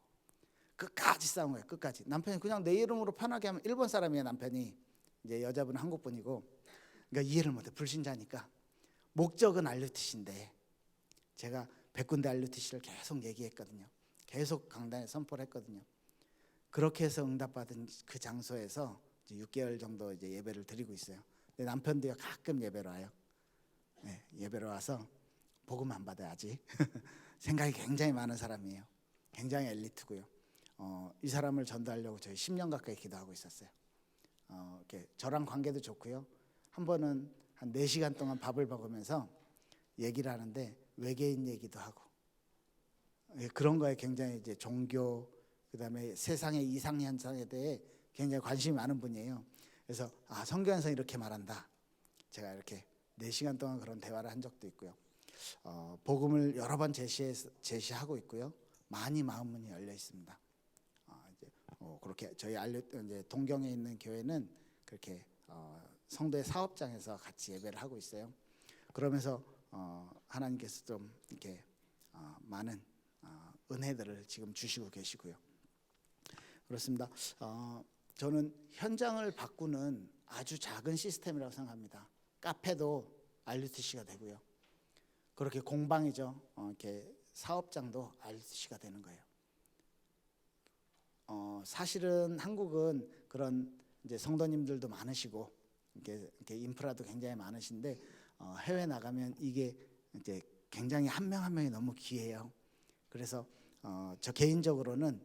끝까지 싸운 거예요. 끝까지. 남편이 그냥 내 이름으로 편하게 하면 일본 사람이에요. 남편이. 이제 여자분은 한국 분이고 그러니까 이해를 못해. 불신자니까. 목적은 RUTC인데 제가 100군데 RUTC를 계속 얘기했거든요. 계속 강단에 선포를 했거든요. 그렇게 해서 응답받은 그 장소에서 이제 6개월 정도 이제 예배를 드리고 있어요. 근데 남편도요 가끔 예배로 와요. 네, 예배로 와서 복음 안 받아야지. 생각이 굉장히 많은 사람이에요. 굉장히 엘리트고요. 이 사람을 전도하려고 저희 10년 가까이 기도하고 있었어요. 이렇게 저랑 관계도 좋고요. 한 번은 한 4시간 동안 밥을 먹으면서 얘기를 하는데 외계인 얘기도 하고 그런 거에 굉장히 이제 종교 그다음에 세상의 이상 현상에 대해 굉장히 관심이 많은 분이에요. 그래서 성경에서 이렇게 말한다. 제가 이렇게 4시간 동안 그런 대화를 한 적도 있고요. 복음을 여러 번 제시하고 있고요. 많이 마음문이 열려 있습니다. 그렇게 저희 이제 동경에 있는 교회는 그렇게 성도의 사업장에서 같이 예배를 하고 있어요. 그러면서 하나님께서 좀 이렇게 많은 은혜들을 지금 주시고 계시고요. 그렇습니다. 저는 현장을 바꾸는 아주 작은 시스템이라고 생각합니다. 카페도 RUTC가 되고요. 그렇게 공방이죠. 이렇게 사업장도 RUTC가 되는 거예요. 사실은 한국은 그런 이제 성도님들도 많으시고 이렇게 인프라도 굉장히 많으신데 해외 나가면 이게 이제 굉장히 한 명 한 명이 너무 귀해요. 그래서 저 개인적으로는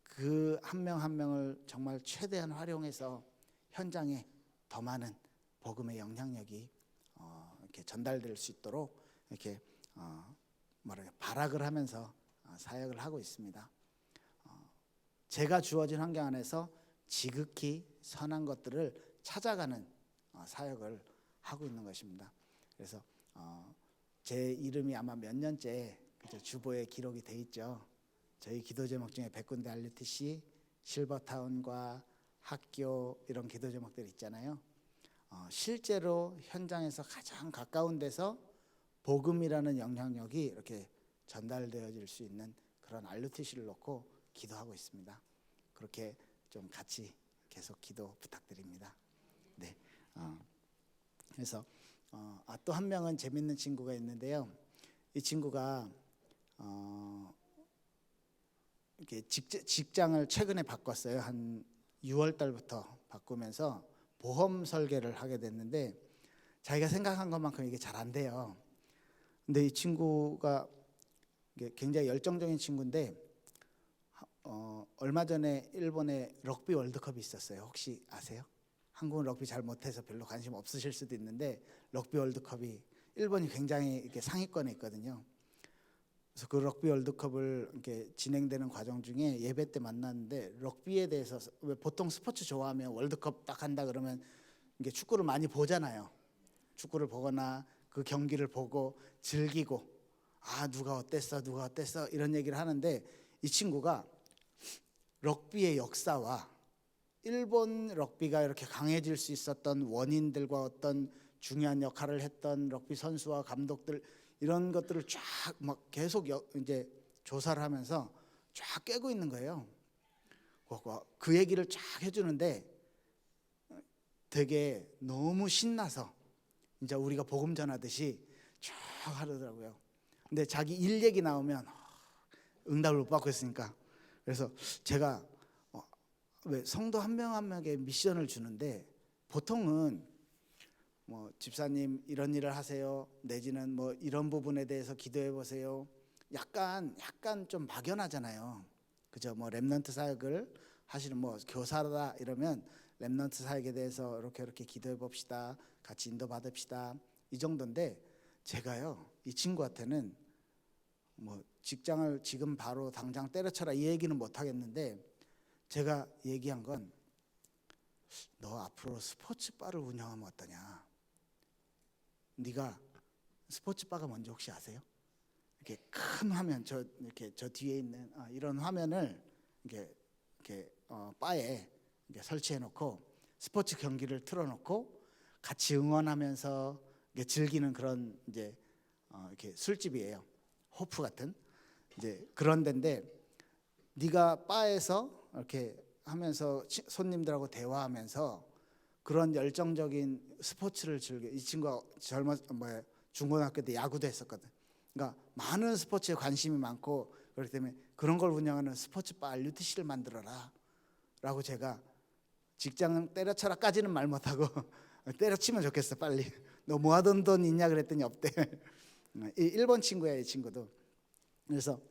그 한 명 한 명을 정말 최대한 활용해서 현장에 더 많은 복음의 영향력이 이렇게 전달될 수 있도록 이렇게 발악을 하면서 사역을 하고 있습니다. 제가 주어진 환경 안에서 지극히 선한 것들을 찾아가는 사역을 하고 있는 것입니다. 그래서 제 이름이 아마 몇 년째 주보에 기록이 돼 있죠. 저희 기도 제목 중에 백군대 RUTC, 실버타운과 학교 이런 기도 제목들 있잖아요. 실제로 현장에서 가장 가까운 데서 복음이라는 영향력이 이렇게 전달되어질 수 있는 그런 RUTC를 놓고 기도하고 있습니다. 그렇게 좀 같이 계속 기도 부탁드립니다. 네. 그래서 또 한 명은 재밌는 친구가 있는데요. 이 친구가 이렇게 직장을 최근에 바꿨어요. 한 6월 달부터 바꾸면서 보험 설계를 하게 됐는데 자기가 생각한 것만큼 이게 잘 안 돼요. 근데 이 친구가 굉장히 열정적인 친구인데 얼마 전에 일본에 럭비 월드컵이 있었어요. 혹시 아세요? 한국은 럭비 잘 못해서 별로 관심 없으실 수도 있는데 럭비 월드컵이 일본이 굉장히 이렇게 상위권에 있거든요. 그래서 그 럭비 월드컵을 이렇게 진행되는 과정 중에 예배 때 만났는데 럭비에 대해서 왜 보통 스포츠 좋아하면 월드컵 딱 한다 그러면 이게 축구를 많이 보잖아요. 축구를 보거나 그 경기를 보고 즐기고 누가 어땠어 이런 얘기를 하는데 이 친구가 럭비의 역사와 일본 럭비가 이렇게 강해질 수 있었던 원인들과 어떤 중요한 역할을 했던 럭비 선수와 감독들 이런 것들을 쫙 막 계속 이제 조사를 하면서 쫙 깨고 있는 거예요. 그 얘기를 쫙 해주는데 되게 너무 신나서 이제 우리가 복음 전하듯이 쫙 하더라고요. 근데 자기 일 얘기 나오면 응답을 못 받고 있으니까 그래서 제가 왜 성도 한 명 한 명에게 미션을 주는데 보통은 뭐 집사님 이런 일을 하세요 내지는 뭐 이런 부분에 대해서 기도해 보세요. 약간 좀 막연하잖아요. 그죠? 뭐 렘넌트 사역을 하시는 뭐 교사다 이러면 렘넌트 사역에 대해서 이렇게 기도해 봅시다. 같이 인도 받읍시다. 이 정도인데 제가요 이 친구한테는 뭐 직장을 지금 바로 당장 때려쳐라 이 얘기는 못 하겠는데 제가 얘기한 건 너 앞으로 스포츠 바를 운영하면 어떠냐. 네가 스포츠 바가 뭔지 혹시 아세요? 이렇게 큰 화면 저 뒤에 있는 이런 화면을 이렇게 바에 이렇게 설치해 놓고 스포츠 경기를 틀어 놓고 같이 응원하면서 즐기는 그런 이제 이렇게 술집이에요. 호프 같은 이제 그런 데인데 네가 바에서 이렇게 하면서 손님들하고 대화하면서 그런 열정적인 스포츠를 즐겨. 이 친구가 중고등학교 때 야구도 했었거든. 그러니까 많은 스포츠에 관심이 많고 그렇기 때문에 그런 걸 운영하는 스포츠 바 RUTC를 만들어라 라고 제가 직장은 때려쳐라까지는 말 못하고 때려치면 좋겠어 빨리. 너 모아둔 돈 있냐 그랬더니 없대. 일본 친구야 이 친구도. 그래서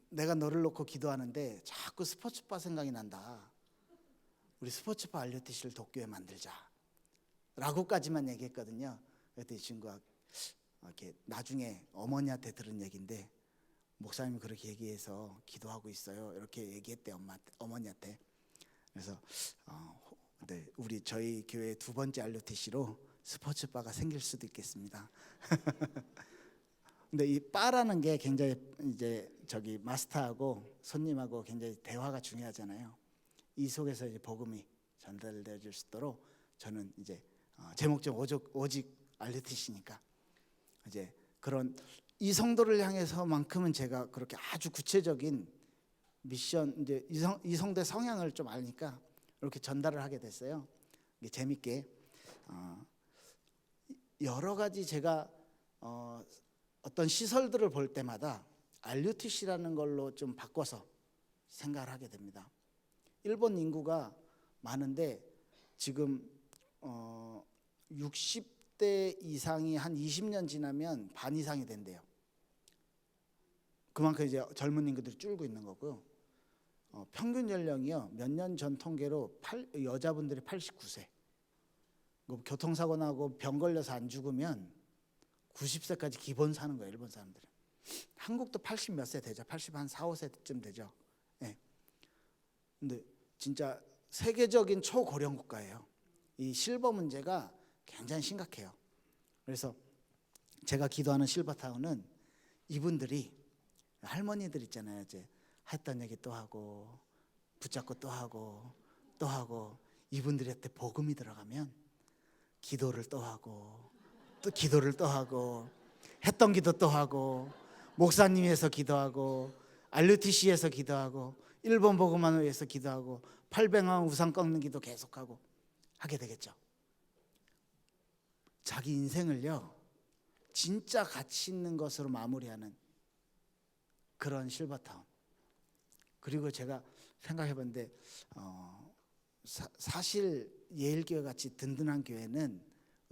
내가 너를 놓고 기도하는데 자꾸 스포츠바 생각이 난다. 우리 스포츠바 RUTC를 도쿄에 만들자 라고까지만 얘기했거든요. 그랬더니 이 친구가 이렇게 나중에 어머니한테 들은 얘기인데 목사님이 그렇게 얘기해서 기도하고 있어요 이렇게 얘기했대 어머니한테. 그래서 네, 저희 교회 두 번째 RUTC로 스포츠바가 생길 수도 있겠습니다. 근데 이 바라는 게 굉장히 이제 저기 마스터하고 손님하고 굉장히 대화가 중요하잖아요. 이 속에서 이제 복음이 전달될 수 있도록 저는 이제 제 목적 오직 RUTC니까 이제 그런 이 성도를 향해서만큼은 제가 그렇게 아주 구체적인 미션 이제 이 성도의 성향을 좀 아니까 이렇게 전달을 하게 됐어요. 이게 재밌게 여러 가지 제가 어떤 시설들을 볼 때마다 RUTC라는 걸로 좀 바꿔서 생각을 하게 됩니다. 일본 인구가 많은데 지금 60대 이상이 한 20년 지나면 반 이상이 된대요. 그만큼 이제 젊은 인구들이 줄고 있는 거고요. 평균 연령이요 몇 년 전 통계로 여자분들이 89세. 교통사고 나고 병 걸려서 안 죽으면 90세까지 기본 사는 거예요. 일본 사람들은. 한국도 80 몇 세 되죠. 80 한 4, 5세쯤 되죠. 네. 근데 진짜 세계적인 초고령 국가예요. 이 실버 문제가 굉장히 심각해요. 그래서 제가 기도하는 실버타운은 이분들이 할머니들 있잖아요. 이제 했던 얘기 또 하고 붙잡고 또 하고 또 하고 이분들한테 복음이 들어가면 기도를 또 하고 또 기도를 또 하고 했던 기도 또 하고 목사님에서 기도하고 RUTC에서 기도하고 일본 복음만을 위해서 기도하고 800만 우상 꺾는 기도 계속하고 하게 되겠죠. 자기 인생을요 진짜 가치 있는 것으로 마무리하는 그런 실버타운. 그리고 제가 생각해 봤는데 사실 예일교회 같이 든든한 교회는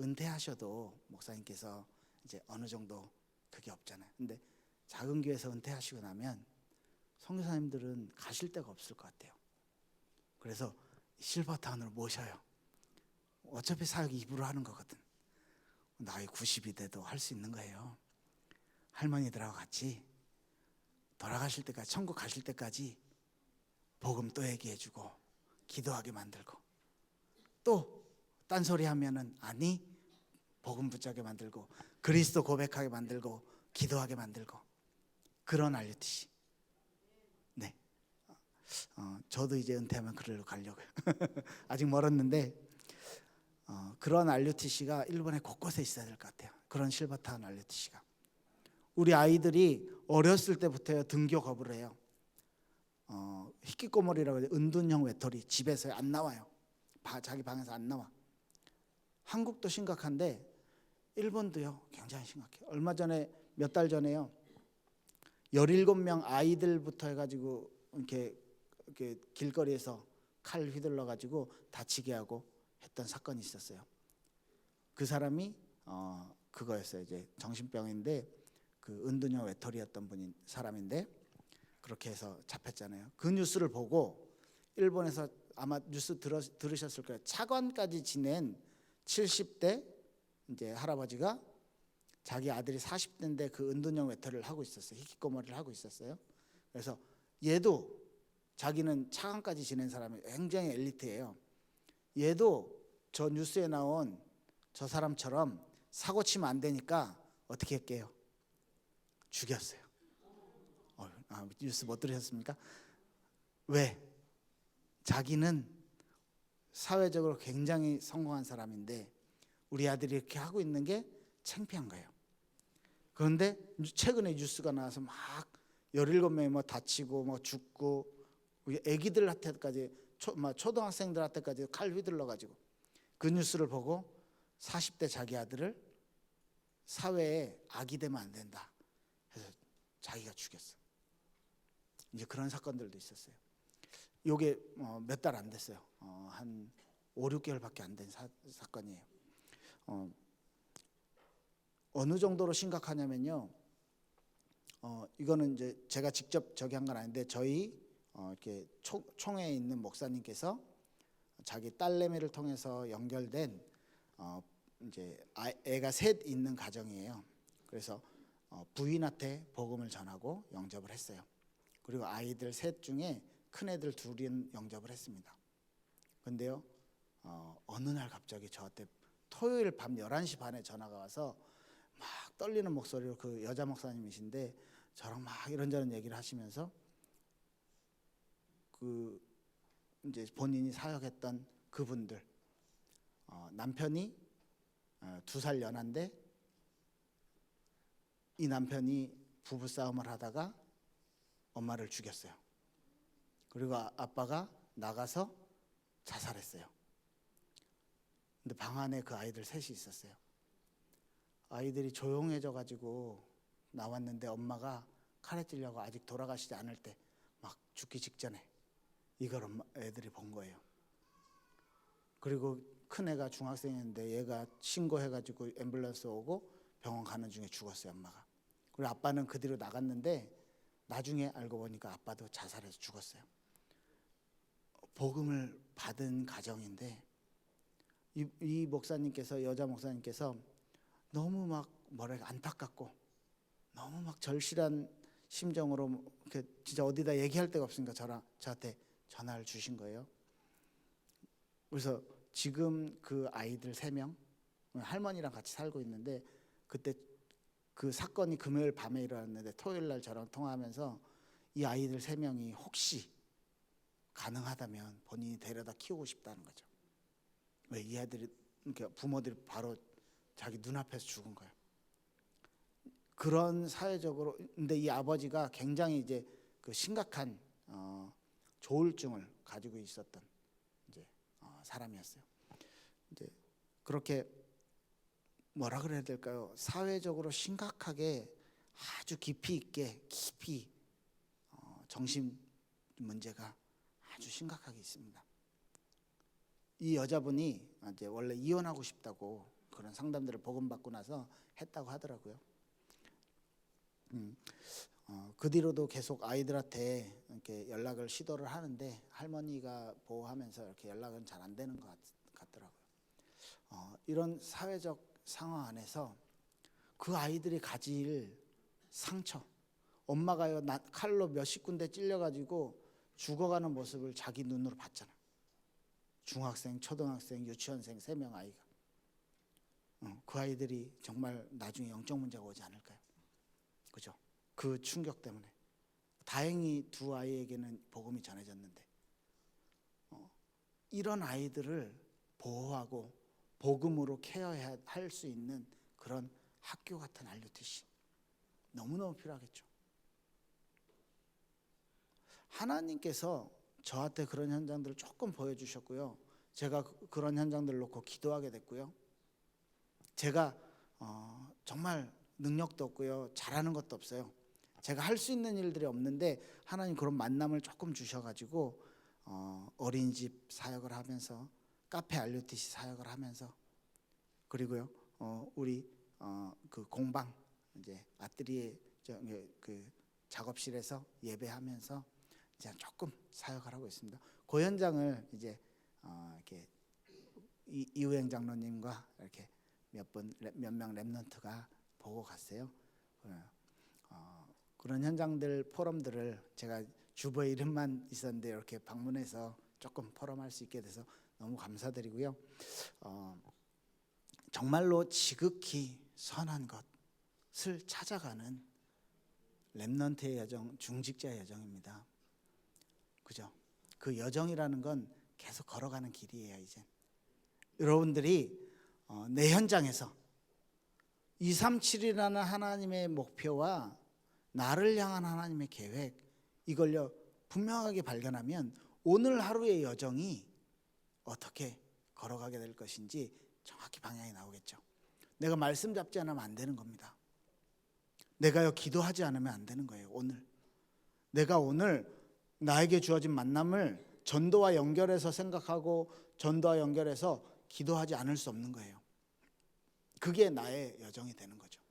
은퇴하셔도 목사님께서 이제 어느 정도 그게 없잖아요. 근데 작은 교회에서 은퇴하시고 나면 선교사님들은 가실 데가 없을 것 같아요. 그래서 실버타운으로 모셔요. 어차피 사역 입으로 하는 거거든. 나이 90이 돼도 할 수 있는 거예요. 할머니들하고 같이 돌아가실 때까지 천국 가실 때까지 복음 또 얘기해주고 기도하게 만들고 또 딴소리 하면은 아니 복음 붙잡게 만들고 그리스도 고백하게 만들고 기도하게 만들고 그런 RUTC. 네. 저도 이제 은퇴하면 그걸로 가려고요. 아직 멀었는데 그런 RUTC가 일본에 곳곳에 있어야 될 것 같아요. 그런 실버타운 RUTC가. 우리 아이들이 어렸을 때부터 등교 거부를 해요. 히키코모리라고 해서 은둔형 외톨이. 집에서 안 나와요. 자기 방에서 안 나와. 한국도 심각한데 일본도요 굉장히 심각해요. 얼마 전에 몇 달 전에요 17명 아이들부터 해가지고 이렇게 길거리에서 칼 휘둘러 가지고 다치게 하고 했던 사건이 있었어요. 그 사람이 그거였어요. 이제 정신병인데 그 은둔형 외톨이였던 사람인데 그렇게 해서 잡혔잖아요. 그 뉴스를 보고 일본에서 아마 뉴스 들으셨을 거예요. 차관까지 지낸 70대 이제 할아버지가 자기 아들이 40대인데 그 은둔형 외톨이를 하고 있었어요. 히키코모리를 하고 있었어요. 그래서 얘도 자기는 차관까지 지낸 사람이 굉장히 엘리트예요. 얘도 저 뉴스에 나온 저 사람처럼 사고 치면 안 되니까 어떻게 할게요? 죽였어요. 뉴스 못 들으셨습니까? 왜? 자기는 사회적으로 굉장히 성공한 사람인데 우리 아들이 이렇게 하고 있는 게 창피한 거예요. 그런데 최근에 뉴스가 나와서 막 17명이 뭐 다치고 뭐 죽고 우리 애기들한테까지 초등학생들한테까지 칼 휘둘러 가지고 그 뉴스를 보고 40대 자기 아들을 사회에 악이 되면 안 된다 해서 자기가 죽였어. 이제 그런 사건들도 있었어요. 이게 몇 달 안 됐어요. 한 5, 6개월밖에 안 된 사건이에요. 어느 정도로 심각하냐면요. 이거는 이제 제가 직접 저기 한 건 아닌데 저희 이렇게 총회에 있는 목사님께서 자기 딸내미를 통해서 연결된 이제 애가 셋 있는 가정이에요. 그래서 부인한테 복음을 전하고 영접을 했어요. 그리고 아이들 셋 중에 큰 애들 둘은 영접을 했습니다. 근데요 어느 날 갑자기 저한테 토요일 밤 11시 반에 전화가 와서 막 떨리는 목소리로, 그 여자 목사님이신데 저랑 막 이런저런 얘기를 하시면서 그 이제 본인이 사역했던 그분들, 남편이 2살 연한데 이 남편이 부부싸움을 하다가 엄마를 죽였어요. 그리고 아빠가 나가서 자살했어요. 근데 방 안에 그 아이들 셋이 있었어요. 아이들이 조용해져 가지고 나왔는데 엄마가 칼에 찔려고 아직 돌아가시지 않을 때 막 죽기 직전에 이걸 애들이 본 거예요. 그리고 큰 애가 중학생인데 얘가 신고해가지고 앰뷸런스 오고 병원 가는 중에 죽었어요, 엄마가. 그리고 아빠는 그 뒤로 나갔는데 나중에 알고 보니까 아빠도 자살해서 죽었어요. 복음을 받은 가정인데 이 목사님께서, 여자 목사님께서 너무 막 뭐랄까 안타깝고 너무 막 절실한 심정으로 진짜 어디다 얘기할 데가 없으니까 저한테 전화를 주신 거예요. 그래서 지금 그 아이들 3명, 할머니랑 같이 살고 있는데, 그때 그 사건이 금요일 밤에 일어났는데 토요일 날 저랑 통화하면서 이 아이들 3명이 혹시 가능하다면 본인이 데려다 키우고 싶다는 거죠. 왜? 이 아이들이, 그러니까 부모들이 바로 자기 눈앞에서 죽은 거예요. 그런 사회적으로. 근데 이 아버지가 굉장히 이제 그 심각한 조울증을 가지고 있었던 이제 사람이었어요. 이제 그렇게 뭐라 그래야 될까요? 사회적으로 심각하게 아주 깊이 정신 문제가 아주 심각하게 있습니다. 이 여자분이 이제 원래 이혼하고 싶다고 그런 상담들을 복음받고 나서 했다고 하더라고요. 그 뒤로도 계속 아이들한테 이렇게 연락을 시도를 하는데 할머니가 보호하면서 이렇게 연락은 잘 안 되는 것 같더라고요. 이런 사회적 상황 안에서 그 아이들이 가질 상처, 엄마가요 칼로 몇십 군데 찔려가지고 죽어가는 모습을 자기 눈으로 봤잖아. 중학생, 초등학생, 유치원생 3명 아이가. 그 아이들이 정말 나중에 영적 문제가 오지 않을까요? 그죠? 그 충격 때문에. 다행히 2 아이에게는 복음이 전해졌는데, 이런 아이들을 보호하고 복음으로 케어해야 할 수 있는 그런 학교 같은 RUTC 너무너무 필요하겠죠. 하나님께서 저한테 그런 현장들을 조금 보여주셨고요. 제가 그런 현장들을 놓고 기도하게 됐고요. 제가 정말 능력도 없고요, 잘하는 것도 없어요. 제가 할 수 있는 일들이 없는데 하나님 그런 만남을 조금 주셔가지고 어린이집 사역을 하면서, 카페 RUTC 사역을 하면서, 그리고요 우리 그 공방 이제 아뜨리에 그 작업실에서 예배하면서 이제 조금 사역을 하고 있습니다. 그 현장을 이제 이렇게 이우행 장로님과 이렇게 몇 명 랩런트가 보고 갔어요. 그런 현장들, 포럼들을 제가 주보에 이름만 있었는데 이렇게 방문해서 조금 포럼할 수 있게 돼서 너무 감사드리고요. 정말로 지극히 선한 것을 찾아가는 랩런트의 여정, 중직자의 여정입니다. 그죠? 그 여정이라는 건 계속 걸어가는 길이에요. 이제 여러분들이 내 현장에서 237이라는 하나님의 목표와 나를 향한 하나님의 계획, 이걸요 분명하게 발견하면 오늘 하루의 여정이 어떻게 걸어가게 될 것인지 정확히 방향이 나오겠죠. 내가 말씀 잡지 않으면 안 되는 겁니다. 내가요 기도하지 않으면 안 되는 거예요. 내가 오늘 나에게 주어진 만남을 전도와 연결해서 생각하고 전도와 연결해서 기도하지 않을 수 없는 거예요. 그게 나의 여정이 되는 거죠.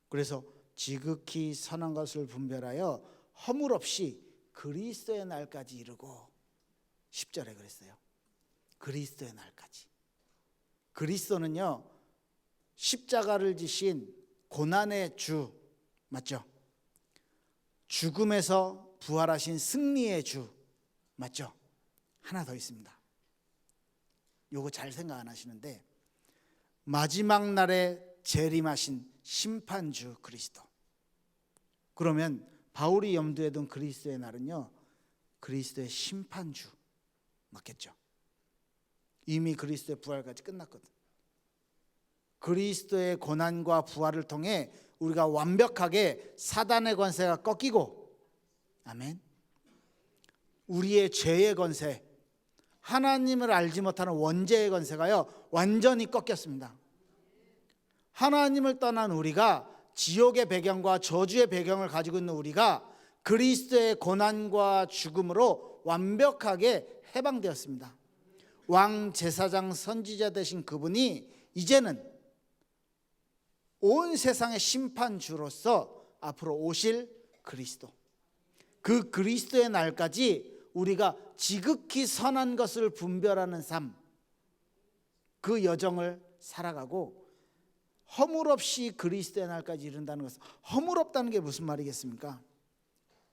그래서 지극히 선한 것을 분별하여 허물 없이 그리스도의 날까지 이르고, 10절에 그랬어요. 그리스도의 날까지. 그리스도는요 십자가를 지신 고난의 주 맞죠? 죽음에서 부활하신 승리의 주 맞죠? 하나 더 있습니다. 요거 잘 생각 안 하시는데, 마지막 날에 재림하신 심판주 그리스도. 그러면 바울이 염두에 둔 그리스도의 날은요, 그리스도의 심판주 맞겠죠? 이미 그리스도의 부활까지 끝났거든. 그리스도의 고난과 부활을 통해 우리가 완벽하게 사단의 권세가 꺾이고, 아멘. 우리의 죄의 권세, 하나님을 알지 못하는 원죄의 권세가요 완전히 꺾였습니다. 하나님을 떠난 우리가, 지옥의 배경과 저주의 배경을 가지고 있는 우리가 그리스도의 고난과 죽음으로 완벽하게 해방되었습니다. 왕, 제사장, 선지자 되신 그분이 이제는 온 세상의 심판주로서 앞으로 오실 그리스도, 그 그리스도의 날까지 우리가 지극히 선한 것을 분별하는 삶, 그 여정을 살아가고 허물없이 그리스도의 날까지 이른다는 것은, 허물없다는 게 무슨 말이겠습니까?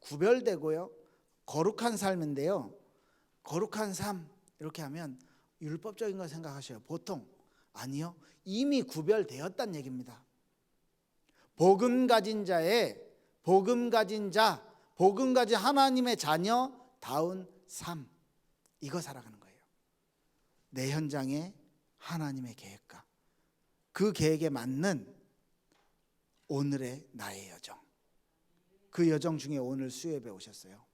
구별되고요 거룩한 삶인데요, 거룩한 삶 이렇게 하면 율법적인 거 생각하셔요. 보통 아니요, 이미 구별되었다는 얘기입니다. 복음 가진 자의, 복음 가진 자, 복음 가진 하나님의 자녀다운 삶, 이거 살아가는 거예요. 내 현장에 하나님의 계획과 그 계획에 맞는 오늘의 나의 여정, 그 여정 중에 오늘 수요예배 오셨어요.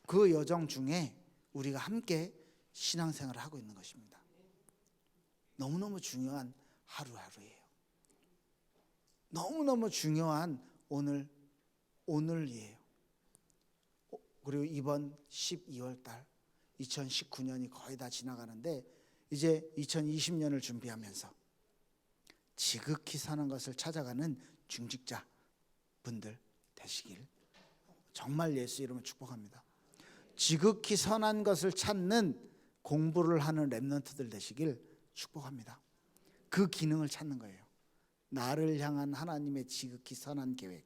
그 여정 중에 우리가 함께 신앙생활을 하고 있는 것입니다. 너무너무 중요한 하루하루예요. 너무너무 중요한 오늘이에요. 그리고 이번 12월 달 2019년이 거의 다 지나가는데, 이제 2020년을 준비하면서 지극히 선한 것을 찾아가는 중직자 분들 되시길 정말 예수 이름으로 축복합니다. 지극히 선한 것을 찾는 공부를 하는 렘넌트들 되시길 축복합니다. 그 기능을 찾는 거예요. 나를 향한 하나님의 지극히 선한 계획.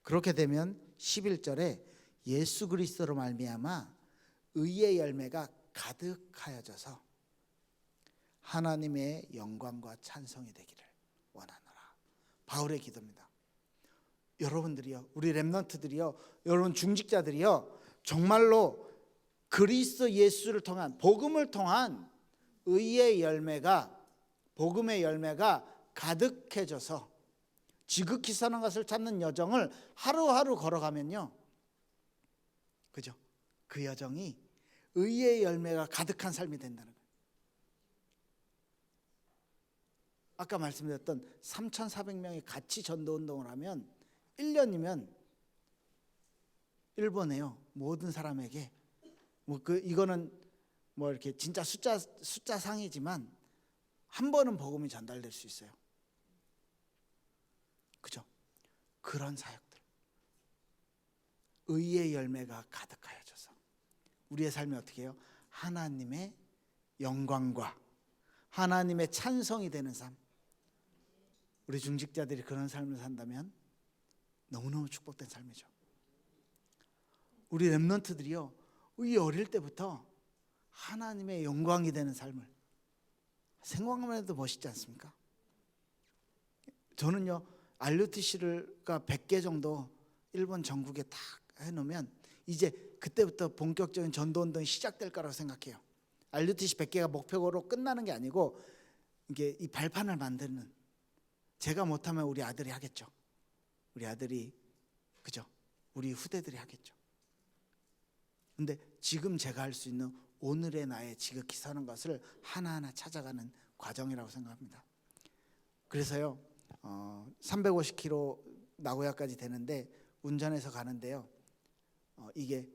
그렇게 되면 11절에 예수 그리스도로 말미암아 의의 열매가 가득하여져서 하나님의 영광과 찬송이 되기를 원하노라. 바울의 기도입니다. 여러분들이요, 우리 렘넌트들이요, 여러분 중직자들이요, 정말로 그리스도 예수를 통한, 복음을 통한 의의 열매가, 복음의 열매가 가득해져서 지극히 선한 것을 찾는 여정을 하루하루 걸어가면요, 그죠? 그 여정이 의의 열매가 가득한 삶이 된다는 거예요. 아까 말씀드렸던 3,400명이 같이 전도운동을 하면 1년이면 일본에요, 모든 사람에게 이거는 이렇게 진짜 숫자 상이지만 한 번은 복음이 전달될 수 있어요. 그죠? 그런 사역들, 의의 열매가 가득하여져서 우리의 삶이 어떻게 해요? 하나님의 영광과 하나님의 찬송이 되는 삶. 우리 중직자들이 그런 삶을 산다면 너무너무 축복된 삶이죠. 우리 렘넌트들이요, 이 어릴 때부터 하나님의 영광이 되는 삶을 생각만 해도 멋있지 않습니까? 저는요, RUTC가 100개 정도 일본 전국에 다 해놓으면 이제 그때부터 본격적인 전도운동이 시작될 거라고 생각해요. RUTC 100개가 목표로 끝나는 게 아니고, 이게 이 발판을 만드는, 제가 못하면 우리 아들이 하겠죠. 우리 아들이, 그죠? 우리 후대들이 하겠죠. 근데 지금 제가 할 수 있는 오늘의 나의 지극히 선한 것을 하나하나 찾아가는 과정이라고 생각합니다. 그래서요, 350km 나고야까지 되는데 운전해서 가는데요, 이게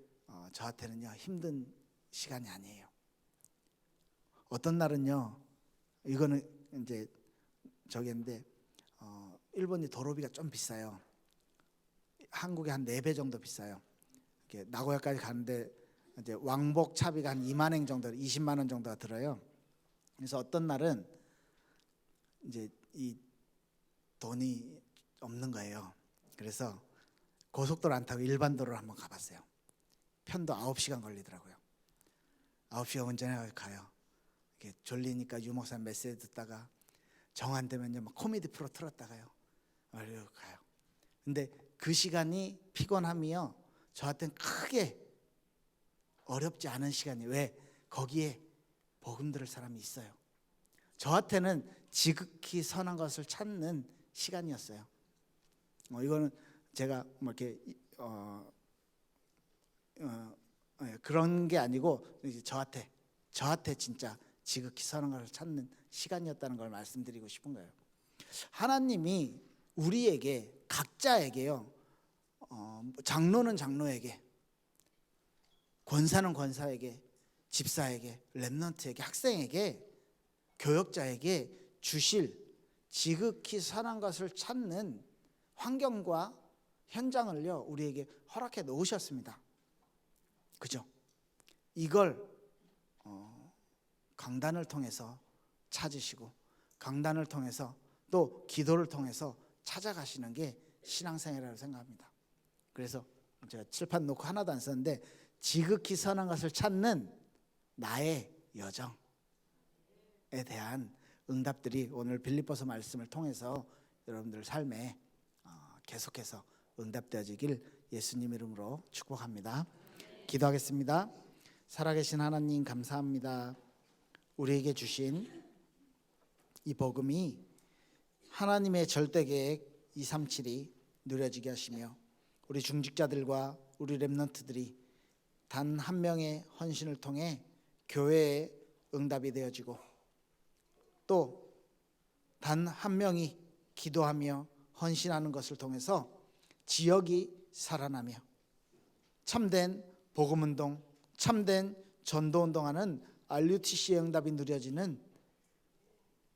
저한테는요 힘든 시간이 아니에요. 어떤 날은요, 이거는 이제 저기인데 일본이 도로비가 좀 비싸요. 한국의 한 4배 정도 비싸요. 이렇게 나고야까지 가는데 이제 왕복 차비가 한 2만 엔 정도, 20만 원 정도가 들어요. 그래서 어떤 날은 이제 이 돈이 없는 거예요. 그래서 고속도로 안 타고 일반 도로를 한번 가봤어요. 편도 9시간 걸리더라고요. 9시간 운전해 가요. 이렇게 졸리니까 유목사 메시지 듣다가 정 안 되면요 막 코미디 프로 틀었다가요 얼른 가요. 근데 그 시간이 피곤함이요 저한테는 크게 어렵지 않은 시간이 왜 거기에 복음 들을 사람이 있어요. 저한테는 지극히 선한 것을 찾는 시간이었어요. 이거는 제가 뭐 이렇게 그런 게 아니고 이제 저한테 진짜 지극히 선한 것을 찾는 시간이었다는 걸 말씀드리고 싶은 거예요. 하나님이 우리에게 각자에게요 장로는 장로에게, 권사는 권사에게, 집사에게, 렘넌트에게, 학생에게, 교역자에게 주실 지극히 선한 것을 찾는 환경과 현장을요 우리에게 허락해 놓으셨습니다. 그죠? 이걸 강단을 통해서 찾으시고 강단을 통해서 또 기도를 통해서 찾아가시는 게 신앙생활이라고 생각합니다. 그래서 제가 칠판 놓고 하나도 안 썼는데 지극히 선한 것을 찾는 나의 여정에 대한 응답들이 오늘 빌립보서 말씀을 통해서 여러분들 삶에 계속해서 응답되어지길 예수님 이름으로 축복합니다. 기도하겠습니다. 살아계신 하나님 감사합니다. 우리에게 주신 이 복음이 하나님의 절대 계획 237이 누려지게 하시며 우리 중직자들과 우리 렘넌트들이 단 한 명의 헌신을 통해 교회의 응답이 되어지고 또 단 한 명이 기도하며 헌신하는 것을 통해서 지역이 살아나며 참된 복음운동, 참된 전도운동하는 RUTC의 응답이 누려지는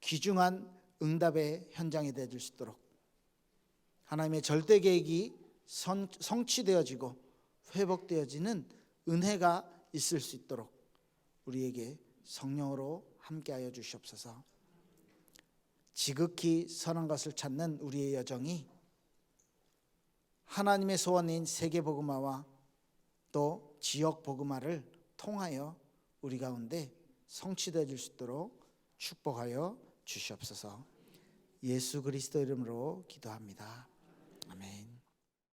귀중한 응답의 현장이 되어질 수 있도록 하나님의 절대 계획이 성취되어지고 회복되어지는 은혜가 있을 수 있도록 우리에게 성령으로 함께하여 주시옵소서. 지극히 선한 것을 찾는 우리의 여정이 하나님의 소원인 세계복음화와 또 지역복음화를 통하여 우리 가운데 성취되어 줄 수 있도록 축복하여 주시옵소서. 예수 그리스도 이름으로 기도합니다. 아멘.